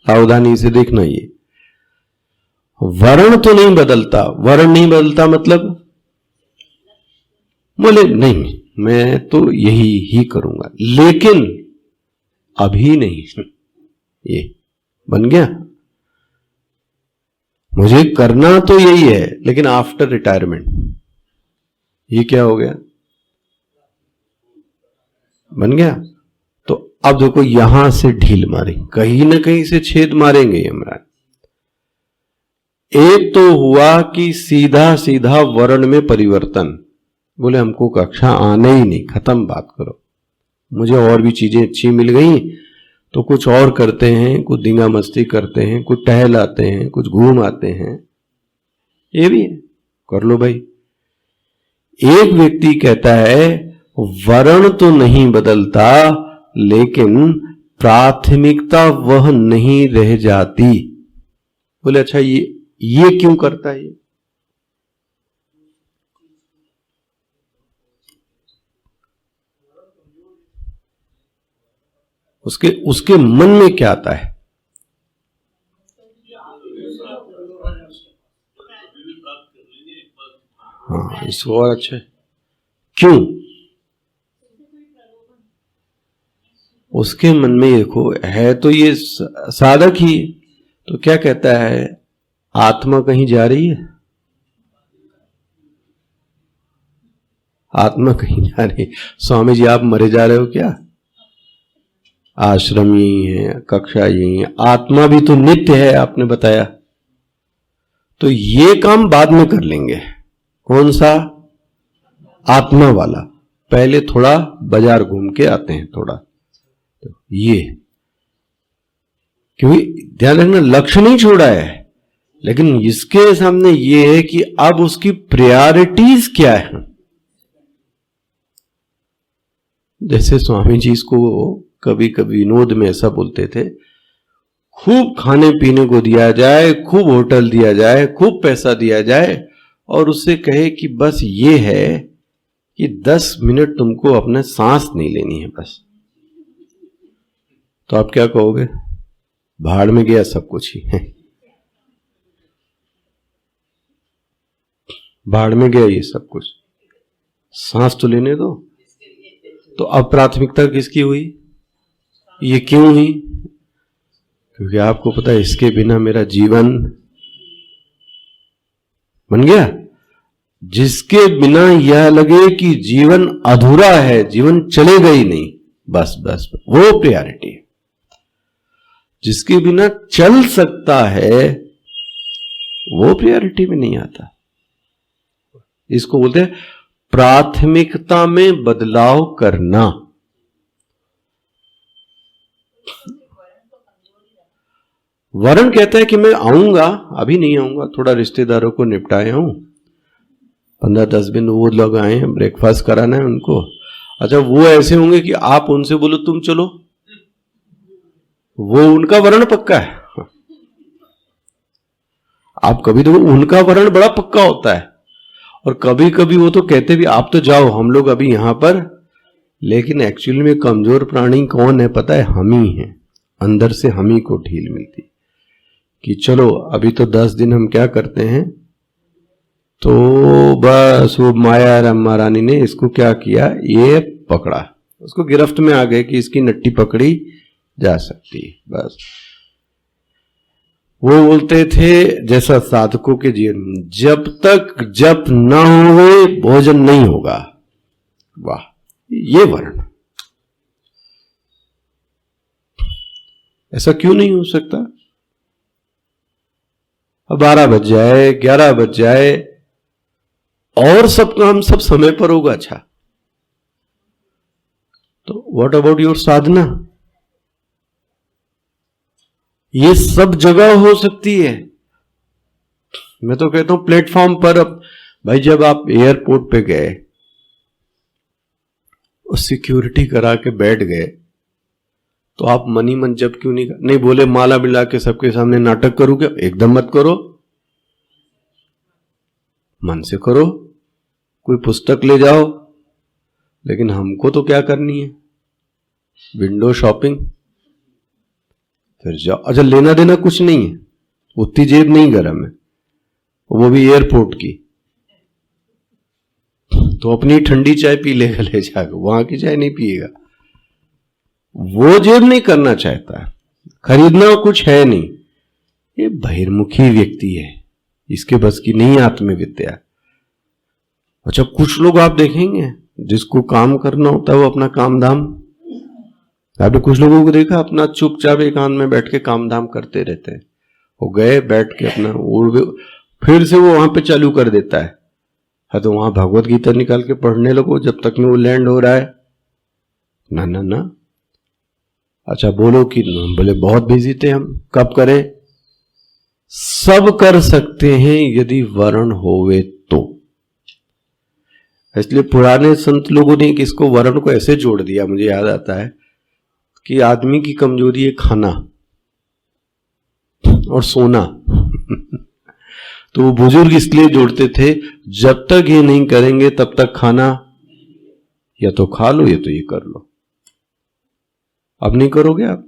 सावधानी से देखना। ये वर्ण तो नहीं बदलता, वर्ण नहीं बदलता मतलब बोले नहीं, मैं तो यही ही करूंगा, लेकिन अभी नहीं। ये बन गया, मुझे करना तो यही है लेकिन आफ्टर रिटायरमेंट। ये क्या हो गया, बन गया। तो अब देखो यहां से ढील मारी, कहीं ना कहीं से छेद मारेंगे यमराज। एक तो हुआ कि सीधा सीधा वर्ण में परिवर्तन, बोले हमको कक्षा आने ही नहीं, खत्म बात करो, मुझे और भी चीजें अच्छी मिल गई तो कुछ और करते हैं, कुछ दींगा मस्ती करते हैं, कुछ टहल आते हैं, कुछ घूम आते हैं, ये भी है, कर लो भाई। एक व्यक्ति कहता है वर्ण तो नहीं बदलता लेकिन प्राथमिकता वह नहीं रह जाती। बोले अच्छा ये क्यों करता है? ये उसके मन में क्या आता है? हाँ, इसको और अच्छा है। क्यों? उसके मन में देखो है तो ये साधक ही, तो क्या कहता है, आत्मा कहीं जा रही है? आत्मा कहीं जा रही है? स्वामी जी आप मरे जा रहे हो क्या? आश्रम यही है, कक्षा यही है, आत्मा भी तो नित्य है आपने बताया। तो ये काम बाद में कर लेंगे। कौन सा? आत्मा वाला। पहले थोड़ा बाजार घूम के आते हैं थोड़ा, तो ये, क्योंकि ध्यान रखना लक्ष्य नहीं छोड़ा है, लेकिन इसके सामने ये है कि अब उसकी प्रायोरिटीज क्या है। जैसे स्वामी जी इसको कभी कभी विनोद में ऐसा बोलते थे, खूब खाने पीने को दिया जाए, खूब होटल दिया जाए, खूब पैसा दिया जाए और उससे कहे कि बस ये है कि 10 मिनट तुमको अपने सांस नहीं लेनी है बस, तो आप क्या कहोगे? भाड़ में गया सब कुछ ही है, भाड़ में गया ये सब कुछ, सांस तो लेने दो। तो अब प्राथमिकता किसकी हुई? ये क्यों हुई? क्योंकि आपको पता है इसके बिना मेरा जीवन बन गया। जिसके बिना यह लगे कि जीवन अधूरा है, जीवन चलेगा ही नहीं, बस बस वो प्रायोरिटी है। जिसके बिना चल सकता है वो प्रायोरिटी में नहीं आता। इसको बोलते हैं प्राथमिकता में बदलाव करना। वरुण कहता है कि मैं आऊंगा, अभी नहीं आऊंगा, थोड़ा रिश्तेदारों को निपटाया हूं, 15-10 दिन वो लोग आए हैं, ब्रेकफास्ट कराना है उनको। अच्छा वो ऐसे होंगे कि आप उनसे बोलो तुम चलो, वो उनका वर्ण पक्का है। आप कभी तो उनका वर्ण बड़ा पक्का होता है, और कभी कभी वो तो कहते भी आप तो जाओ हम लोग अभी यहां पर, लेकिन एक्चुअली में कमजोर प्राणी कौन है पता है? हम ही हैं। अंदर से हम ही को ढील मिलती कि चलो अभी तो 10 दिन हम क्या करते हैं। तो बस वो माया अम्मा रानी ने इसको क्या किया, ये पकड़ा, उसको गिरफ्त में आ गए कि इसकी नट्टी पकड़ी जा सकती है। बस वो बोलते थे जैसा साधकों के जीवन, जब तक जप न होवे भोजन नहीं होगा। वाह, ये वर्ण ऐसा क्यों नहीं हो सकता? अब 12 बज जाए, 11 बज जाए और सब काम सब समय पर होगा, अच्छा तो व्हाट अबाउट योर साधना? ये सब जगह हो सकती है। मैं तो कहता हूं प्लेटफॉर्म पर, अब भाई जब आप एयरपोर्ट पे गए और सिक्योरिटी करा के बैठ गए, तो आप मनी मन जब क्यों नहीं बोले माला मिला के सबके सामने नाटक करो? क्या एकदम मत करो, मन से करो, कोई पुस्तक ले जाओ। लेकिन हमको तो क्या करनी है? विंडो शॉपिंग, फिर जाओ। अच्छा लेना देना कुछ नहीं है, उतनी जेब नहीं गरम है, वो भी एयरपोर्ट की। तो अपनी ठंडी चाय पी लेगा ले जाकर, वहां की चाय नहीं पिएगा। वो जेब नहीं करना चाहता, खरीदना कुछ है नहीं, ये बहिर्मुखी व्यक्ति है, इसके बस की नहीं आत्मविद्या। अच्छा, कुछ लोग आप देखेंगे जिसको काम करना होता है वो अपना काम धाम, आपने कुछ लोगों को देखा अपना चुपचाप एकांत में बैठ के काम धाम करते रहते हैं। वो गए बैठ के अपना फिर से वो वहां पे चालू कर देता है तो वहां भगवत गीता निकाल के पढ़ने लगो जब तक में वो लैंड हो रहा है। ना ना ना, अच्छा बोलो कि बोले बहुत बिजी थे हम, कब करें? सब कर सकते हैं यदि वर्ण होवे तो। इसलिए पुराने संत लोगों ने किसको वर्ण को ऐसे जोड़ दिया, मुझे याद आता है कि आदमी की कमजोरी है खाना और सोना तो वो बुजुर्ग इसलिए जोड़ते थे, जब तक ये नहीं करेंगे तब तक खाना या तो खा लो या तो ये कर लो। अब नहीं करोगे आप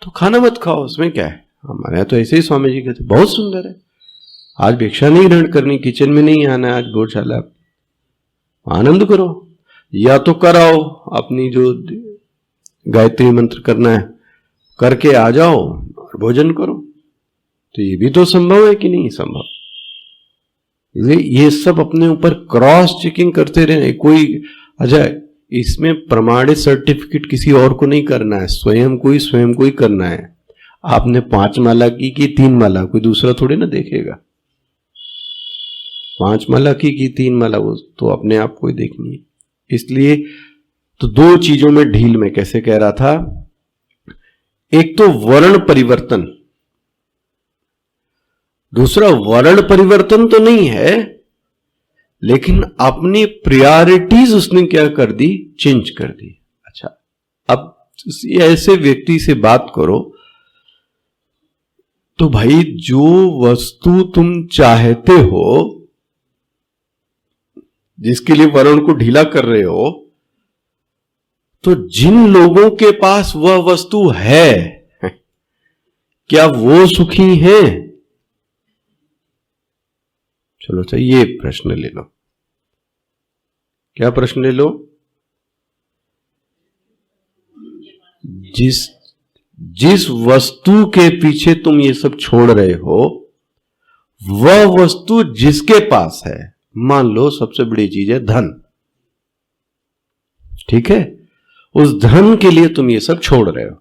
तो खाना मत खाओ, उसमें क्या है। हमारे यहाँ तो ऐसे ही स्वामी जी कहते, बहुत सुंदर है, आज भिक्षा नहीं ग्रहण करनी, किचन में नहीं आना, आज भोजशाला आनंद करो, या तो कराओ अपनी जो गायत्री मंत्र करना है करके आ जाओ और भोजन करो। तो ये भी तो संभव है कि नहीं संभव। इसलिए ये सब अपने ऊपर क्रॉस चेकिंग करते रहे। कोई अच्छा, इसमें प्रमाणित सर्टिफिकेट किसी और को नहीं करना है, स्वयं को ही करना है। आपने 5 माला की 3 माला, कोई दूसरा थोड़ी ना देखेगा। 5 माला की 3 माला, वो तो अपने आप को ही देखनी है। इसलिए तो 2 चीजों में ढील में कैसे कह रहा था, एक तो वर्ण परिवर्तन, दूसरा वर्ण परिवर्तन तो नहीं है लेकिन अपनी प्रायोरिटीज उसने क्या कर दी, चेंज कर दी। अच्छा, अब ऐसे व्यक्ति से बात करो तो भाई जो वस्तु तुम चाहते हो, जिसके लिए वर्ण को ढीला कर रहे हो, तो जिन लोगों के पास वह वस्तु है क्या वो सुखी हैं? चलो अच्छा, ये प्रश्न ले लो। क्या प्रश्न ले लो? जिस वस्तु के पीछे तुम ये सब छोड़ रहे हो, वह वस्तु जिसके पास है, मान लो सबसे बड़ी चीज है धन, ठीक है, उस धन के लिए तुम ये सब छोड़ रहे हो,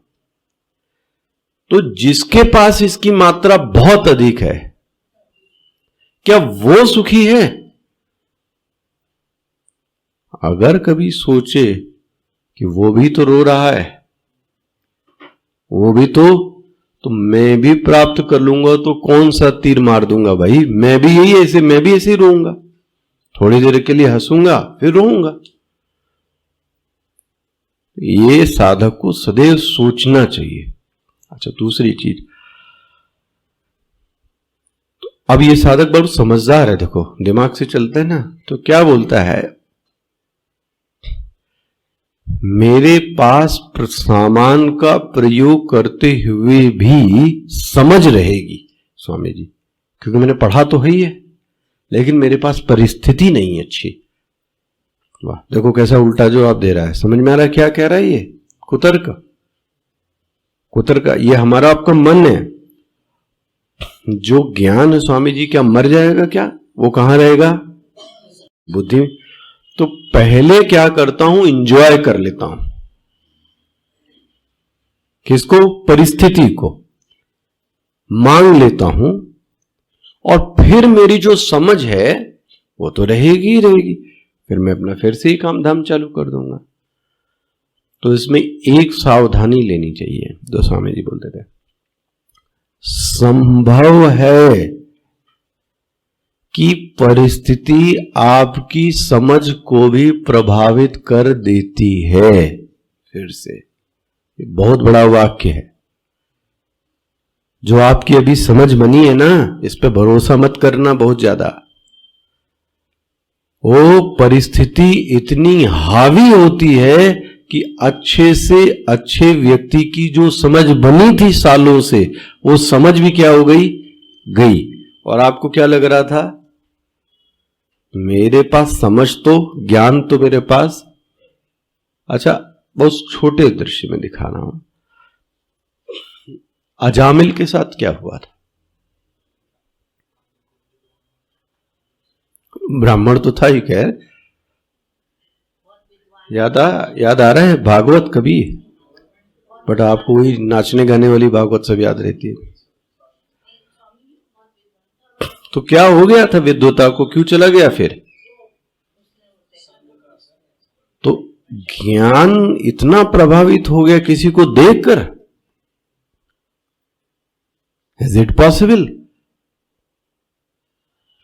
तो जिसके पास इसकी मात्रा बहुत अधिक है, क्या वो सुखी है? अगर कभी सोचे कि वो भी तो रो रहा है, वो भी तो मैं भी प्राप्त कर लूंगा तो कौन सा तीर मार दूंगा भाई, मैं भी ऐसे ही रोऊंगा, थोड़ी देर के लिए हंसूंगा फिर रोऊंगा। ये साधक को सदैव सोचना चाहिए। अच्छा, दूसरी चीज, तो अब ये साधक बहुत समझदार है, देखो दिमाग से चलता है ना, तो क्या बोलता है, मेरे पास सामान का प्रयोग करते हुए भी समझ रहेगी स्वामी जी, क्योंकि मैंने पढ़ा तो है ही है, लेकिन मेरे पास परिस्थिति नहीं है अच्छी। वाह, देखो कैसा उल्टा जवाब दे रहा है। समझ में आ रहा है क्या कह रहा है? ये कुतर्क, ये हमारा आपका मन है। जो ज्ञान है स्वामी जी, क्या मर जाएगा क्या? वो कहां रहेगा? बुद्धि में। तो पहले क्या करता हूं, इंजॉय कर लेता हूं। किसको? परिस्थिति को मांग लेता हूं, और फिर मेरी जो समझ है वो तो रहेगी ही रहेगी, फिर मैं अपना फिर से ही काम धाम चालू कर दूंगा। तो इसमें एक सावधानी लेनी चाहिए, जो स्वामी जी बोलते थे, संभव है कि परिस्थिति आपकी समझ को भी प्रभावित कर देती है। फिर से, ये बहुत बड़ा वाक्य है। जो आपकी अभी समझ बनी है ना, इस पे भरोसा मत करना बहुत ज्यादा। वो परिस्थिति इतनी हावी होती है कि अच्छे से अच्छे व्यक्ति की जो समझ बनी थी सालों से, वो समझ भी क्या हो गई? और आपको क्या लग रहा था? मेरे पास समझ तो, ज्ञान तो मेरे पास। अच्छा, बहुत छोटे दृश्य में दिखा रहा हूं। अजामिल के साथ क्या हुआ था? ब्राह्मण तो था ही, खैर याद आ रहा है भागवत कभी, बट आपको वही नाचने गाने वाली भागवत सब याद रहती है। तो क्या हो गया था विद्वता को, क्यों चला गया फिर? तो ज्ञान इतना प्रभावित हो गया किसी को देखकर। Is it possible?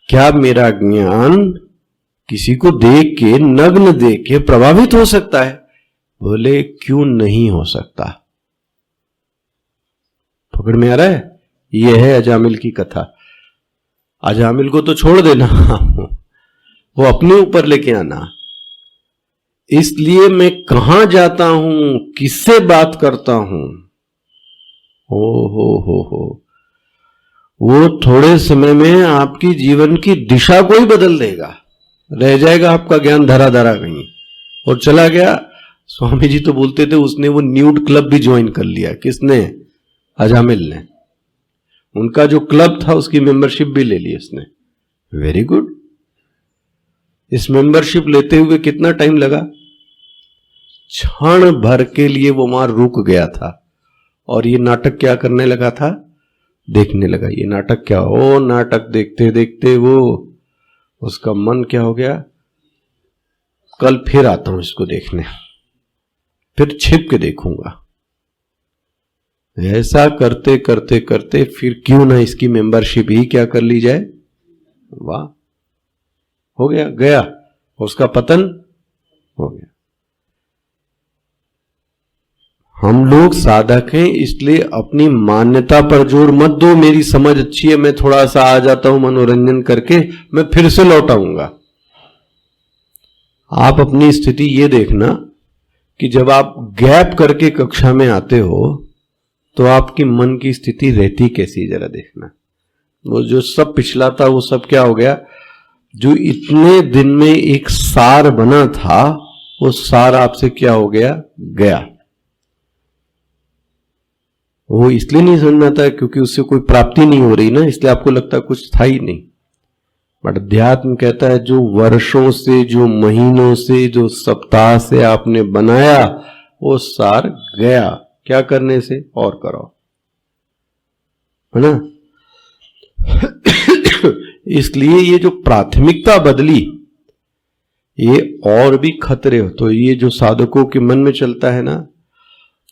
क्या मेरा ज्ञान किसी को देख के, नग्न देख के प्रभावित हो सकता है? बोले क्यों नहीं हो सकता। पकड़ में आ रहा है? यह है अजामिल की कथा। अजामिल को तो छोड़ देना, वो अपने ऊपर लेके आना। इसलिए मैं कहां जाता हूं, किससे बात करता हूं, हो वो थोड़े समय में आपकी जीवन की दिशा को ही बदल देगा। रह जाएगा आपका ज्ञान धरा धरा कहीं और चला गया। स्वामी जी तो बोलते थे उसने वो न्यूड क्लब भी ज्वाइन कर लिया। किसने? अजामिल ने। उनका जो क्लब था उसकी मेंबरशिप भी ले ली उसने। Very good. इस मेंबरशिप लेते हुए कितना टाइम लगा? क्षण भर के लिए वो वहां रुक गया था और ये नाटक क्या करने लगा था? देखने लगा। ये नाटक क्या हो, नाटक देखते देखते वो उसका मन क्या हो गया, कल फिर आता हूं इसको देखने, फिर छिप के देखूंगा। ऐसा करते करते करते फिर क्यों ना इसकी मेंबरशिप ही क्या कर ली जाए। वाह, हो गया, गया, उसका पतन हो गया। हम लोग साधक हैं, इसलिए अपनी मान्यता पर जोर मत दो। मेरी समझ अच्छी है, मैं थोड़ा सा आ जाता हूं मनोरंजन करके, मैं फिर से लौट आऊंगा। आप अपनी स्थिति ये देखना कि जब आप गैप करके कक्षा में आते हो तो आपकी मन की स्थिति रहती कैसी, जरा देखना। वो जो सब पिछला था वो सब क्या हो गया? जो इतने दिन में एक सार बना था वो सार आपसे क्या हो गया? गया। वो इसलिए नहीं समझ में आता क्योंकि उससे कोई प्राप्ति नहीं हो रही ना, इसलिए आपको लगता कुछ था ही नहीं। बट अध्यात्म कहता है जो वर्षों से, जो महीनों से, जो सप्ताह से आपने बनाया वो सार गया। क्या करने से? और करो, है ना। इसलिए ये जो प्राथमिकता बदली, ये और भी खतरे हो। तो ये जो साधकों के मन में चलता है ना,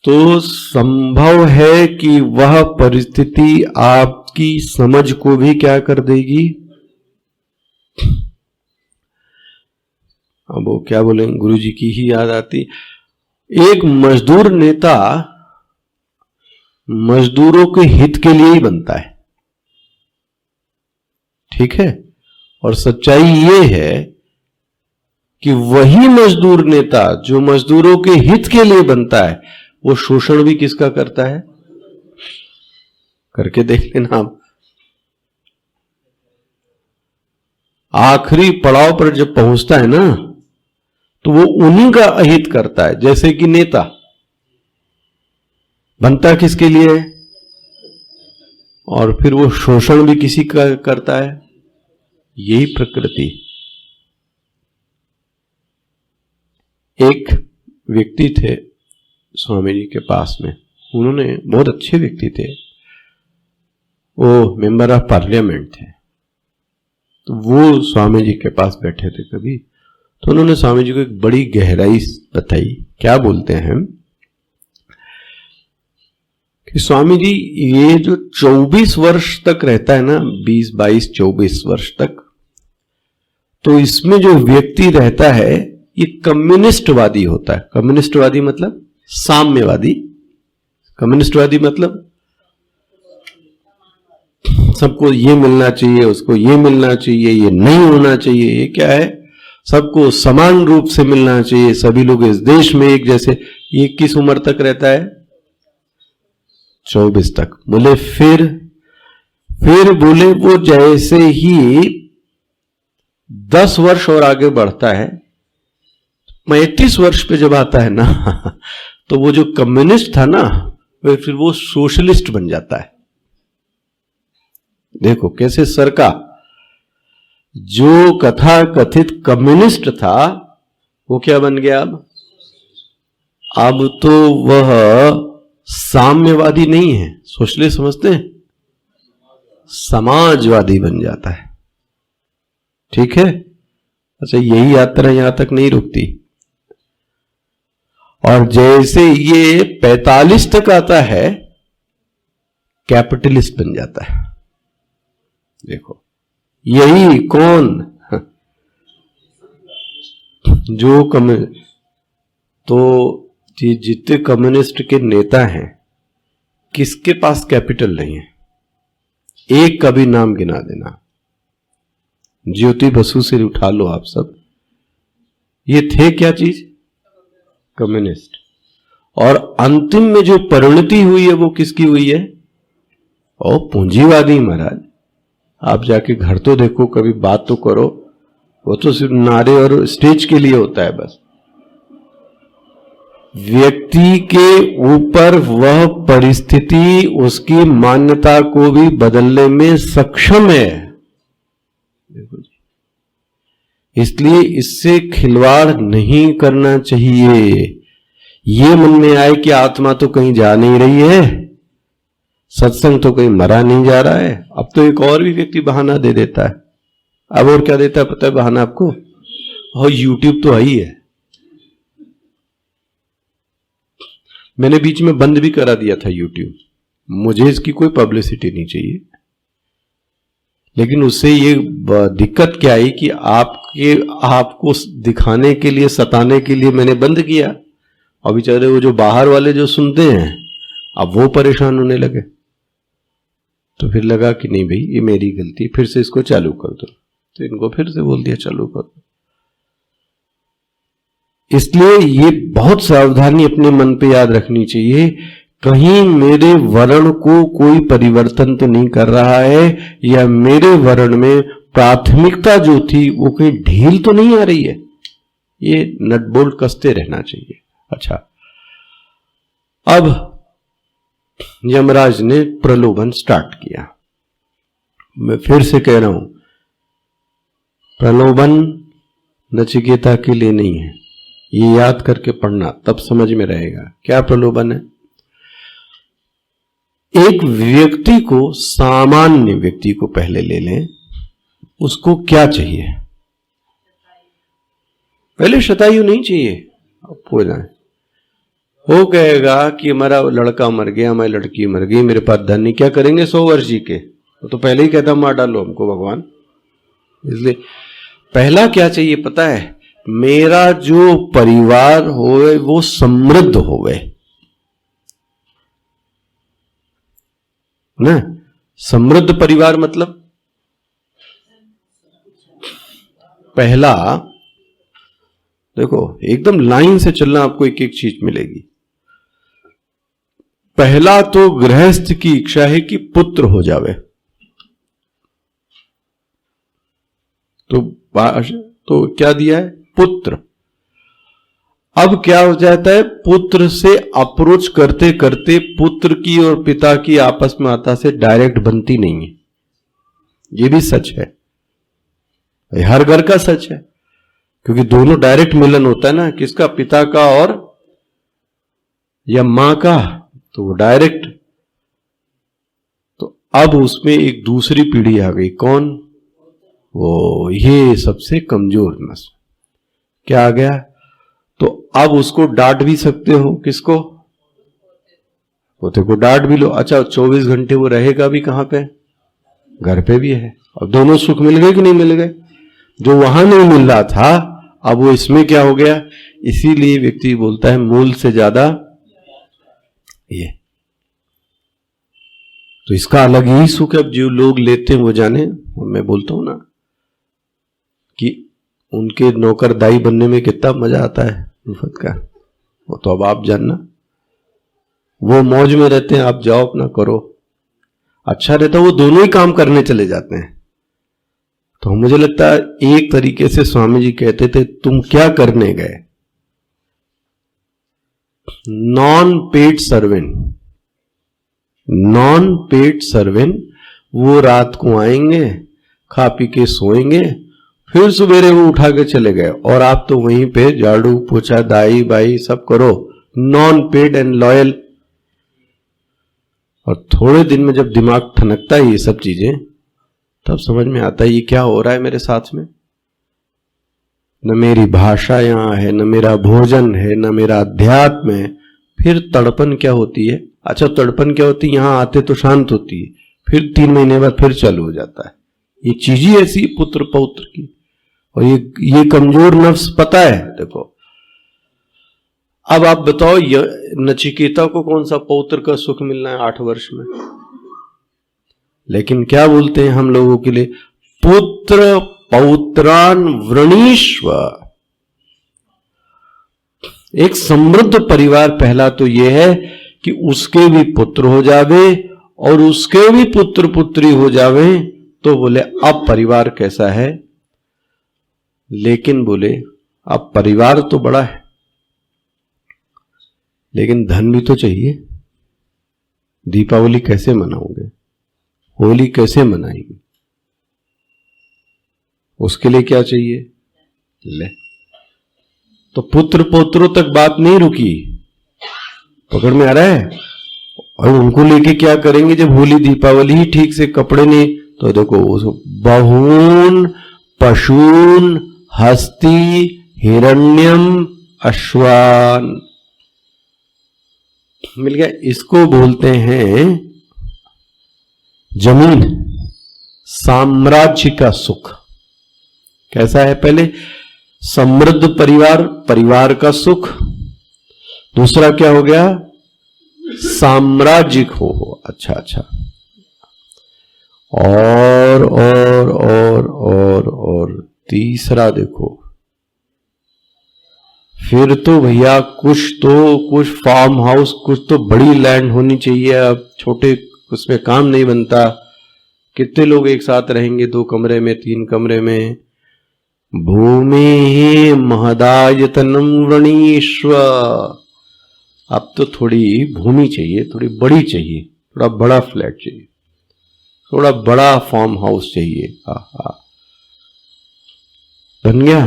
तो संभव है कि वह परिस्थिति आपकी समझ को भी क्या कर देगी। अब वो क्या बोले, गुरु जी की ही याद आती। एक मजदूर नेता मजदूरों के हित के लिए ही बनता है, ठीक है। और सच्चाई ये है कि वही मजदूर नेता जो मजदूरों के हित के लिए बनता है, वो शोषण भी किसका करता है? करके देख लेना आप। आखिरी पड़ाव पर जब पहुंचता है ना, तो वो उन्हीं का अहित करता है। जैसे कि नेता बनता किसके लिए है, और फिर वो शोषण भी किसी का करता है। यही प्रकृति। एक व्यक्ति थे स्वामी जी के पास में, उन्होंने, बहुत अच्छे व्यक्ति थे, वो मेंबर ऑफ पार्लियामेंट थे। तो वो स्वामी जी के पास बैठे थे कभी, तो उन्होंने स्वामी जी को एक बड़ी गहराई बताई। क्या बोलते हैं कि स्वामी जी, ये जो 24 वर्ष तक रहता है ना, 20, 22, 24 वर्ष तक, तो इसमें जो व्यक्ति रहता है ये कम्युनिस्टवादी होता है। कम्युनिस्टवादी मतलब साम्यवादी। कम्युनिस्टवादी मतलब सबको ये मिलना चाहिए, उसको ये मिलना चाहिए, ये नहीं होना चाहिए। ये क्या है? सबको समान रूप से मिलना चाहिए, सभी लोग इस देश में एक जैसे। ये किस उम्र तक रहता है? 24 तक। बोले फिर बोले वो जैसे ही 10 वर्ष और आगे बढ़ता है, 35 वर्ष पे जब आता है ना तो वो जो कम्युनिस्ट था ना फिर वो सोशलिस्ट बन जाता है। देखो कैसे सर का जो कथा कथित कम्युनिस्ट था वो क्या बन गया। अब तो वह साम्यवादी नहीं है, सोशलिस्ट समझते हैं, समाजवादी बन जाता है। ठीक है, अच्छा यही यात्रा यहां तक नहीं रुकती, और जैसे ये 45 तक आता है कैपिटलिस्ट बन जाता है। देखो यही कौन जो तो जितने कम्युनिस्ट के नेता हैं किसके पास कैपिटल नहीं है, एक का भी नाम गिना देना। ज्योति बसु से उठा लो आप सब, ये थे क्या चीज, कम्युनिस्ट। और अंतिम में जो परिणति हुई है वो किसकी हुई है, और पूंजीवादी। महाराज आप जाके घर तो देखो, कभी बात तो करो, वो तो सिर्फ नारे और स्टेज के लिए होता है बस। व्यक्ति के ऊपर वह परिस्थिति उसकी मान्यता को भी बदलने में सक्षम है। देखो जी, इसलिए इससे खिलवाड़ नहीं करना चाहिए। ये मन में आए कि आत्मा तो कहीं जा नहीं रही है, सत्संग तो कहीं मरा नहीं जा रहा है। अब तो एक और भी व्यक्ति बहाना दे देता है। अब और क्या देता है पता है बहाना आपको, और यूट्यूब तो है ही है। मैंने बीच में बंद भी करा दिया था यूट्यूब, मुझे इसकी कोई पब्लिसिटी नहीं चाहिए। लेकिन उससे ये दिक्कत क्या आई कि आपको दिखाने के लिए, सताने के लिए मैंने बंद किया, और बेचारे वो जो बाहर वाले जो सुनते हैं अब वो परेशान होने लगे। तो फिर लगा कि नहीं भाई ये मेरी गलती, फिर से इसको चालू कर दो। तो इनको फिर से बोल दिया चालू कर दो। इसलिए ये बहुत सावधानी अपने मन पे याद रखनी चाहिए, कहीं मेरे वर्ण को कोई परिवर्तन तो नहीं कर रहा है, या मेरे वर्ण में प्राथमिकता जो थी वो कहीं ढील तो नहीं आ रही है। ये नट बोल्ट कसते रहना चाहिए। अच्छा, अब यमराज ने प्रलोभन स्टार्ट किया। मैं फिर से कह रहा हूं, प्रलोभन नचिकेता के लिए नहीं है, ये याद करके पढ़ना तब समझ में रहेगा क्या प्रलोभन है। एक व्यक्ति को, सामान्य व्यक्ति को पहले ले लें, उसको क्या चाहिए, पहले शतायु नहीं चाहिए। अब हो जाए, वो कहेगा कि हमारा लड़का मर गया, हमारी लड़की मर गई, मेरे पास धन नहीं, क्या करेंगे 100 वर्ष जी के। वो तो पहले ही कहता मार डालो हमको भगवान। इसलिए पहला क्या चाहिए पता है, मेरा जो परिवार होवे वो समृद्ध होवे ना। समृद्ध परिवार मतलब पहला, देखो एकदम लाइन से चलना, आपको एक एक चीज मिलेगी। पहला तो गृहस्थ की इच्छा है कि पुत्र हो जावे, तो क्या दिया है, पुत्र। अब क्या हो जाता है, पुत्र से अप्रोच करते करते पुत्र की और पिता की आपस में आता से डायरेक्ट बनती नहीं है। ये भी सच है, हर घर का सच है, क्योंकि दोनों डायरेक्ट मिलन होता है ना, किसका, पिता का और या मां का, तो वो डायरेक्ट। तो अब उसमें एक दूसरी पीढ़ी आ गई, कौन, वो ये सबसे कमजोर नस्ल। क्या आ गया, तो अब उसको डांट भी सकते हो, किसको, पोते को डांट भी लो। अच्छा 24 घंटे वो रहेगा भी कहां पे, घर पे भी है। अब दोनों सुख मिल गए कि नहीं मिल गए, जो वहां नहीं मिल रहा था अब वो इसमें क्या हो गया। इसीलिए व्यक्ति बोलता है मूल से ज्यादा ये, तो इसका अलग ही सुख है। अब जो लोग लेते हैं वो जाने, मैं बोलता हूं ना कि उनके नौकरदाई बनने में कितना मजा आता है मुफ्त का, वो तो अब आप जानना। वो मौज में रहते हैं, आप जाओ अपना करो, अच्छा रहता है। वो दोनों ही काम करने चले जाते हैं, तो मुझे लगता है एक तरीके से स्वामी जी कहते थे, तुम क्या करने गए? Non paid servant, non paid servant वो रात को आएंगे, खा पी के सोएंगे, फिर सवेरे वो उठा के चले गए, और आप तो वहीं पे झाड़ू पोछा दाई बाई सब करो, नॉन पेड एंड लॉयल। और थोड़े दिन में जब दिमाग ठनकता है ये सब चीजें, तब समझ में आता है ये क्या हो रहा है मेरे साथ में। न मेरी भाषा यहां है, न मेरा भोजन है, न मेरा अध्यात्म है। फिर तड़पन क्या होती है? अच्छा, तड़पन क्या होती है? यहां आते तो शांत होती है, फिर 3 महीने बाद फिर चालू हो जाता है। ये चीज ही ऐसी पुत्र पौत्र की। और ये कमजोर नफ्स पता है। देखो अब आप बताओ, नचिकेता को कौन सा पौत्र का सुख मिलना है 8 वर्ष में? लेकिन क्या बोलते हैं हम लोगों के लिए? पुत्र पौत्रान वृणीष्व। एक समृद्ध परिवार पहला तो यह है कि उसके भी पुत्र हो जावे और उसके भी पुत्र पुत्री हो जावे, तो बोले अब परिवार कैसा है। लेकिन बोले अब परिवार तो बड़ा है, लेकिन धन भी तो चाहिए। दीपावली कैसे मनाओगे? होली कैसे मनाएंगे? उसके लिए क्या चाहिए? ले तो पुत्र पौत्रों तक बात नहीं रुकी, पकड़ में आ रहा है। और उनको लेके क्या करेंगे जब होली दीपावली ही ठीक से कपड़े नहीं? तो देखो बहून पशून हस्ती हिरण्यम अश्वान मिल गया। इसको बोलते हैं जमीन, साम्राज्य का सुख। कैसा है? पहले समृद्ध परिवार, परिवार का सुख। दूसरा क्या हो गया? साम्राज्यिक हो। अच्छा अच्छा। और तीसरा देखो, फिर तो भैया कुछ फार्म हाउस, कुछ तो बड़ी लैंड होनी चाहिए। अब छोटे उसमें काम नहीं बनता। कितने लोग एक साथ रहेंगे? 2 कमरे में, 3 कमरे में। भूमि महदायतनम वृणीष्व। अब तो थोड़ी भूमि चाहिए, थोड़ी बड़ी चाहिए, थोड़ा बड़ा फ्लैट चाहिए, थोड़ा बड़ा फार्म हाउस चाहिए। हाँ, बन गया।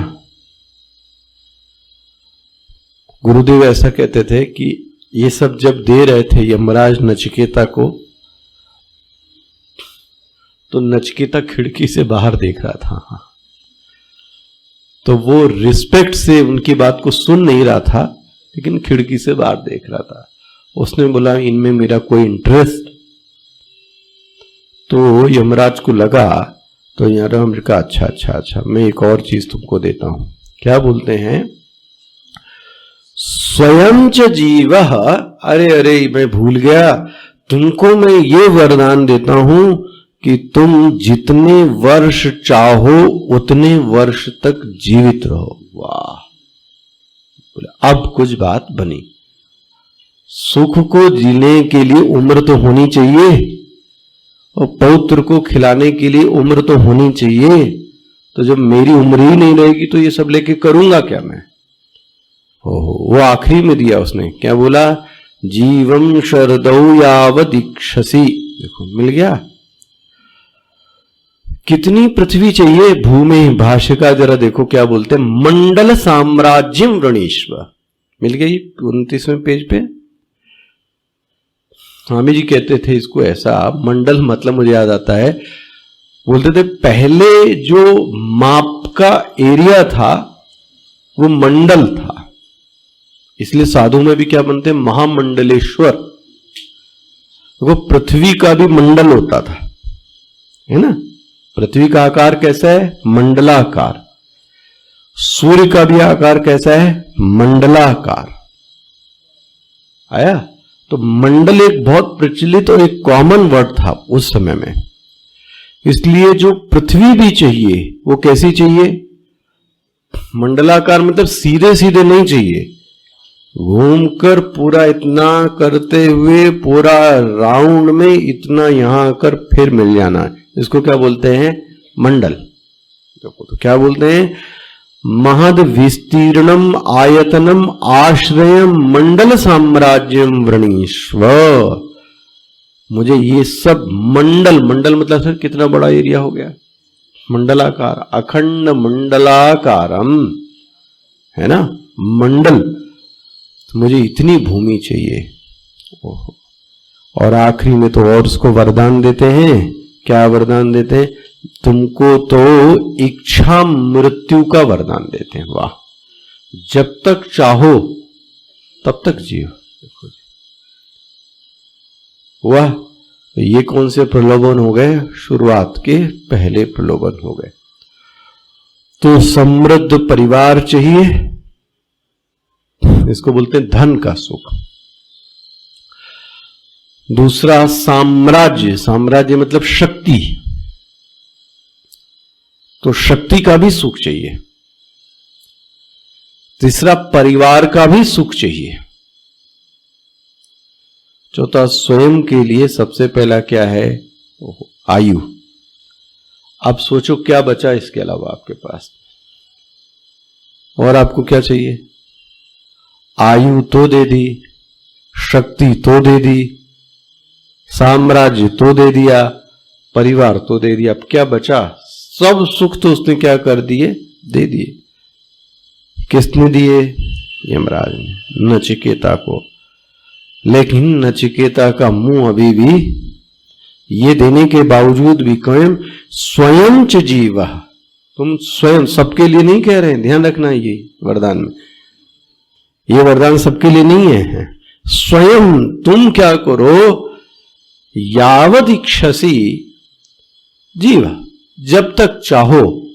गुरुदेव ऐसा कहते थे कि ये सब जब दे रहे थे यमराज नचिकेता को, तो नचिकेता खिड़की से बाहर देख रहा था। तो वो रिस्पेक्ट से उनकी बात को सुन नहीं रहा था, लेकिन खिड़की से बाहर देख रहा था। उसने बोला इनमें मेरा कोई इंटरेस्ट। तो यमराज को लगा, तो यमराज ने कहा अच्छा, मैं एक और चीज तुमको देता हूं। क्या बोलते हैं? स्वयं च जीवः। अरे मैं भूल गया, तुमको मैं ये वरदान देता हूं कि तुम जितने वर्ष चाहो उतने वर्ष तक जीवित रहो। वाह! अब कुछ बात बनी। सुख को जीने के लिए उम्र तो होनी चाहिए, और पौत्र को खिलाने के लिए उम्र तो होनी चाहिए। तो जब मेरी उम्र ही नहीं रहेगी तो ये सब लेके करूंगा क्या मैं? वो आखिरी में दिया उसने। क्या बोला? जीवम शरदौ यावदीक्षसि। देखो मिल गया। कितनी पृथ्वी चाहिए? भूमि भाष्यकार जरा देखो क्या बोलते हैं। मंडल साम्राज्यम वृणीष्व। मिल गई 29वें पेज पे। स्वामी जी कहते थे इसको ऐसा, मंडल मतलब मुझे याद आता है, बोलते थे पहले जो माप का एरिया था वो मंडल था। इसलिए साधु में भी क्या बनते हैं? महामंडलेश्वर। वो पृथ्वी का भी मंडल होता था, है ना? पृथ्वी का आकार कैसा है? मंडलाकार। सूर्य का भी आकार कैसा है? मंडलाकार। आया? तो मंडल एक बहुत प्रचलित और एक कॉमन वर्ड था उस समय में। इसलिए जो पृथ्वी भी चाहिए वो कैसी चाहिए? मंडलाकार, मतलब सीधे सीधे नहीं चाहिए, घूमकर पूरा इतना करते हुए पूरा राउंड में इतना यहां आकर फिर मिल जाना। इसको क्या बोलते हैं? मंडल। देखो तो क्या बोलते हैं, महद विस्तीर्णम आयतनम आश्रयम मंडल साम्राज्यम वृणीश्व। मुझे ये सब मंडल, मंडल मतलब सर कितना बड़ा एरिया हो गया, मंडलाकार, अखंड मंडलाकारम है ना, मंडल, तो मुझे इतनी भूमि चाहिए। ओहो। और आखिरी में तो और उसको वरदान देते हैं, क्या वरदान देते हैं, तुमको तो इच्छा मृत्यु का वरदान देते हैं। वाह, जब तक चाहो तब तक जियो। देखो वाह, ये कौन से प्रलोभन हो गए, शुरुआत के पहले प्रलोभन हो गए। तो समृद्ध परिवार चाहिए, इसको बोलते हैं धन का सुख। दूसरा साम्राज्य, साम्राज्य मतलब शक्ति, तो शक्ति का भी सुख चाहिए। तीसरा परिवार का भी सुख चाहिए। चौथा स्वयं के लिए सबसे पहला क्या है, आयु। अब सोचो क्या बचा इसके अलावा आपके पास, और आपको क्या चाहिए, आयु तो दे दी, शक्ति तो दे दी, साम्राज्य तो दे दिया, परिवार तो दे दिया, अब क्या बचा, सब सुख तो उसने क्या कर दिए, दे दिए। किसने दिए, यमराज ने, नचिकेता को। लेकिन नचिकेता का मुंह अभी भी, ये देने के बावजूद भी स्वयं स्वयं च जीवा, तुम स्वयं, सबके लिए नहीं कह रहे हैं, ध्यान रखना, ये वरदान में, ये वरदान सबके लिए नहीं है। स्वयं तुम क्या करो, यावद इच्छसी जीवा, जब तक चाहो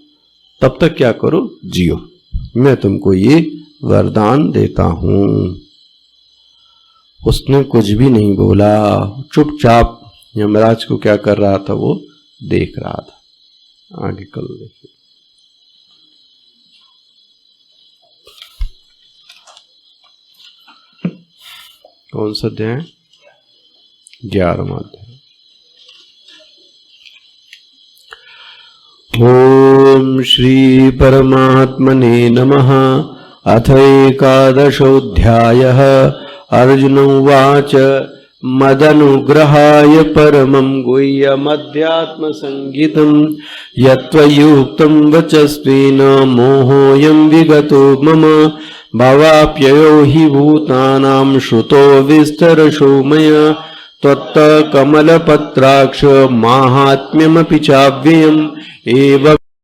तब तक क्या करो, जियो। मैं तुमको ये वरदान देता हूं। उसने कुछ भी नहीं बोला, चुपचाप यमराज को क्या कर रहा था, वो देख रहा था। आगे कल देखिए। कौन सा अध्याय, 11वां अध्याय। ओम श्री परमात्मने नमः। अथ एकादशोऽध्यायः। अर्जुन उवाच मदनुग्रहाय परमं गुह्यमध्यात्मसंगितं यत्त्वयुक्तं वचस्तेन मोहोऽयं विगतो मम भवाप्ययो हि भूतानां श्रुतो विस्तरशो मया त्वत्तकमलपत्राक्ष माहात्म्यमपि चाव्ययम् एवं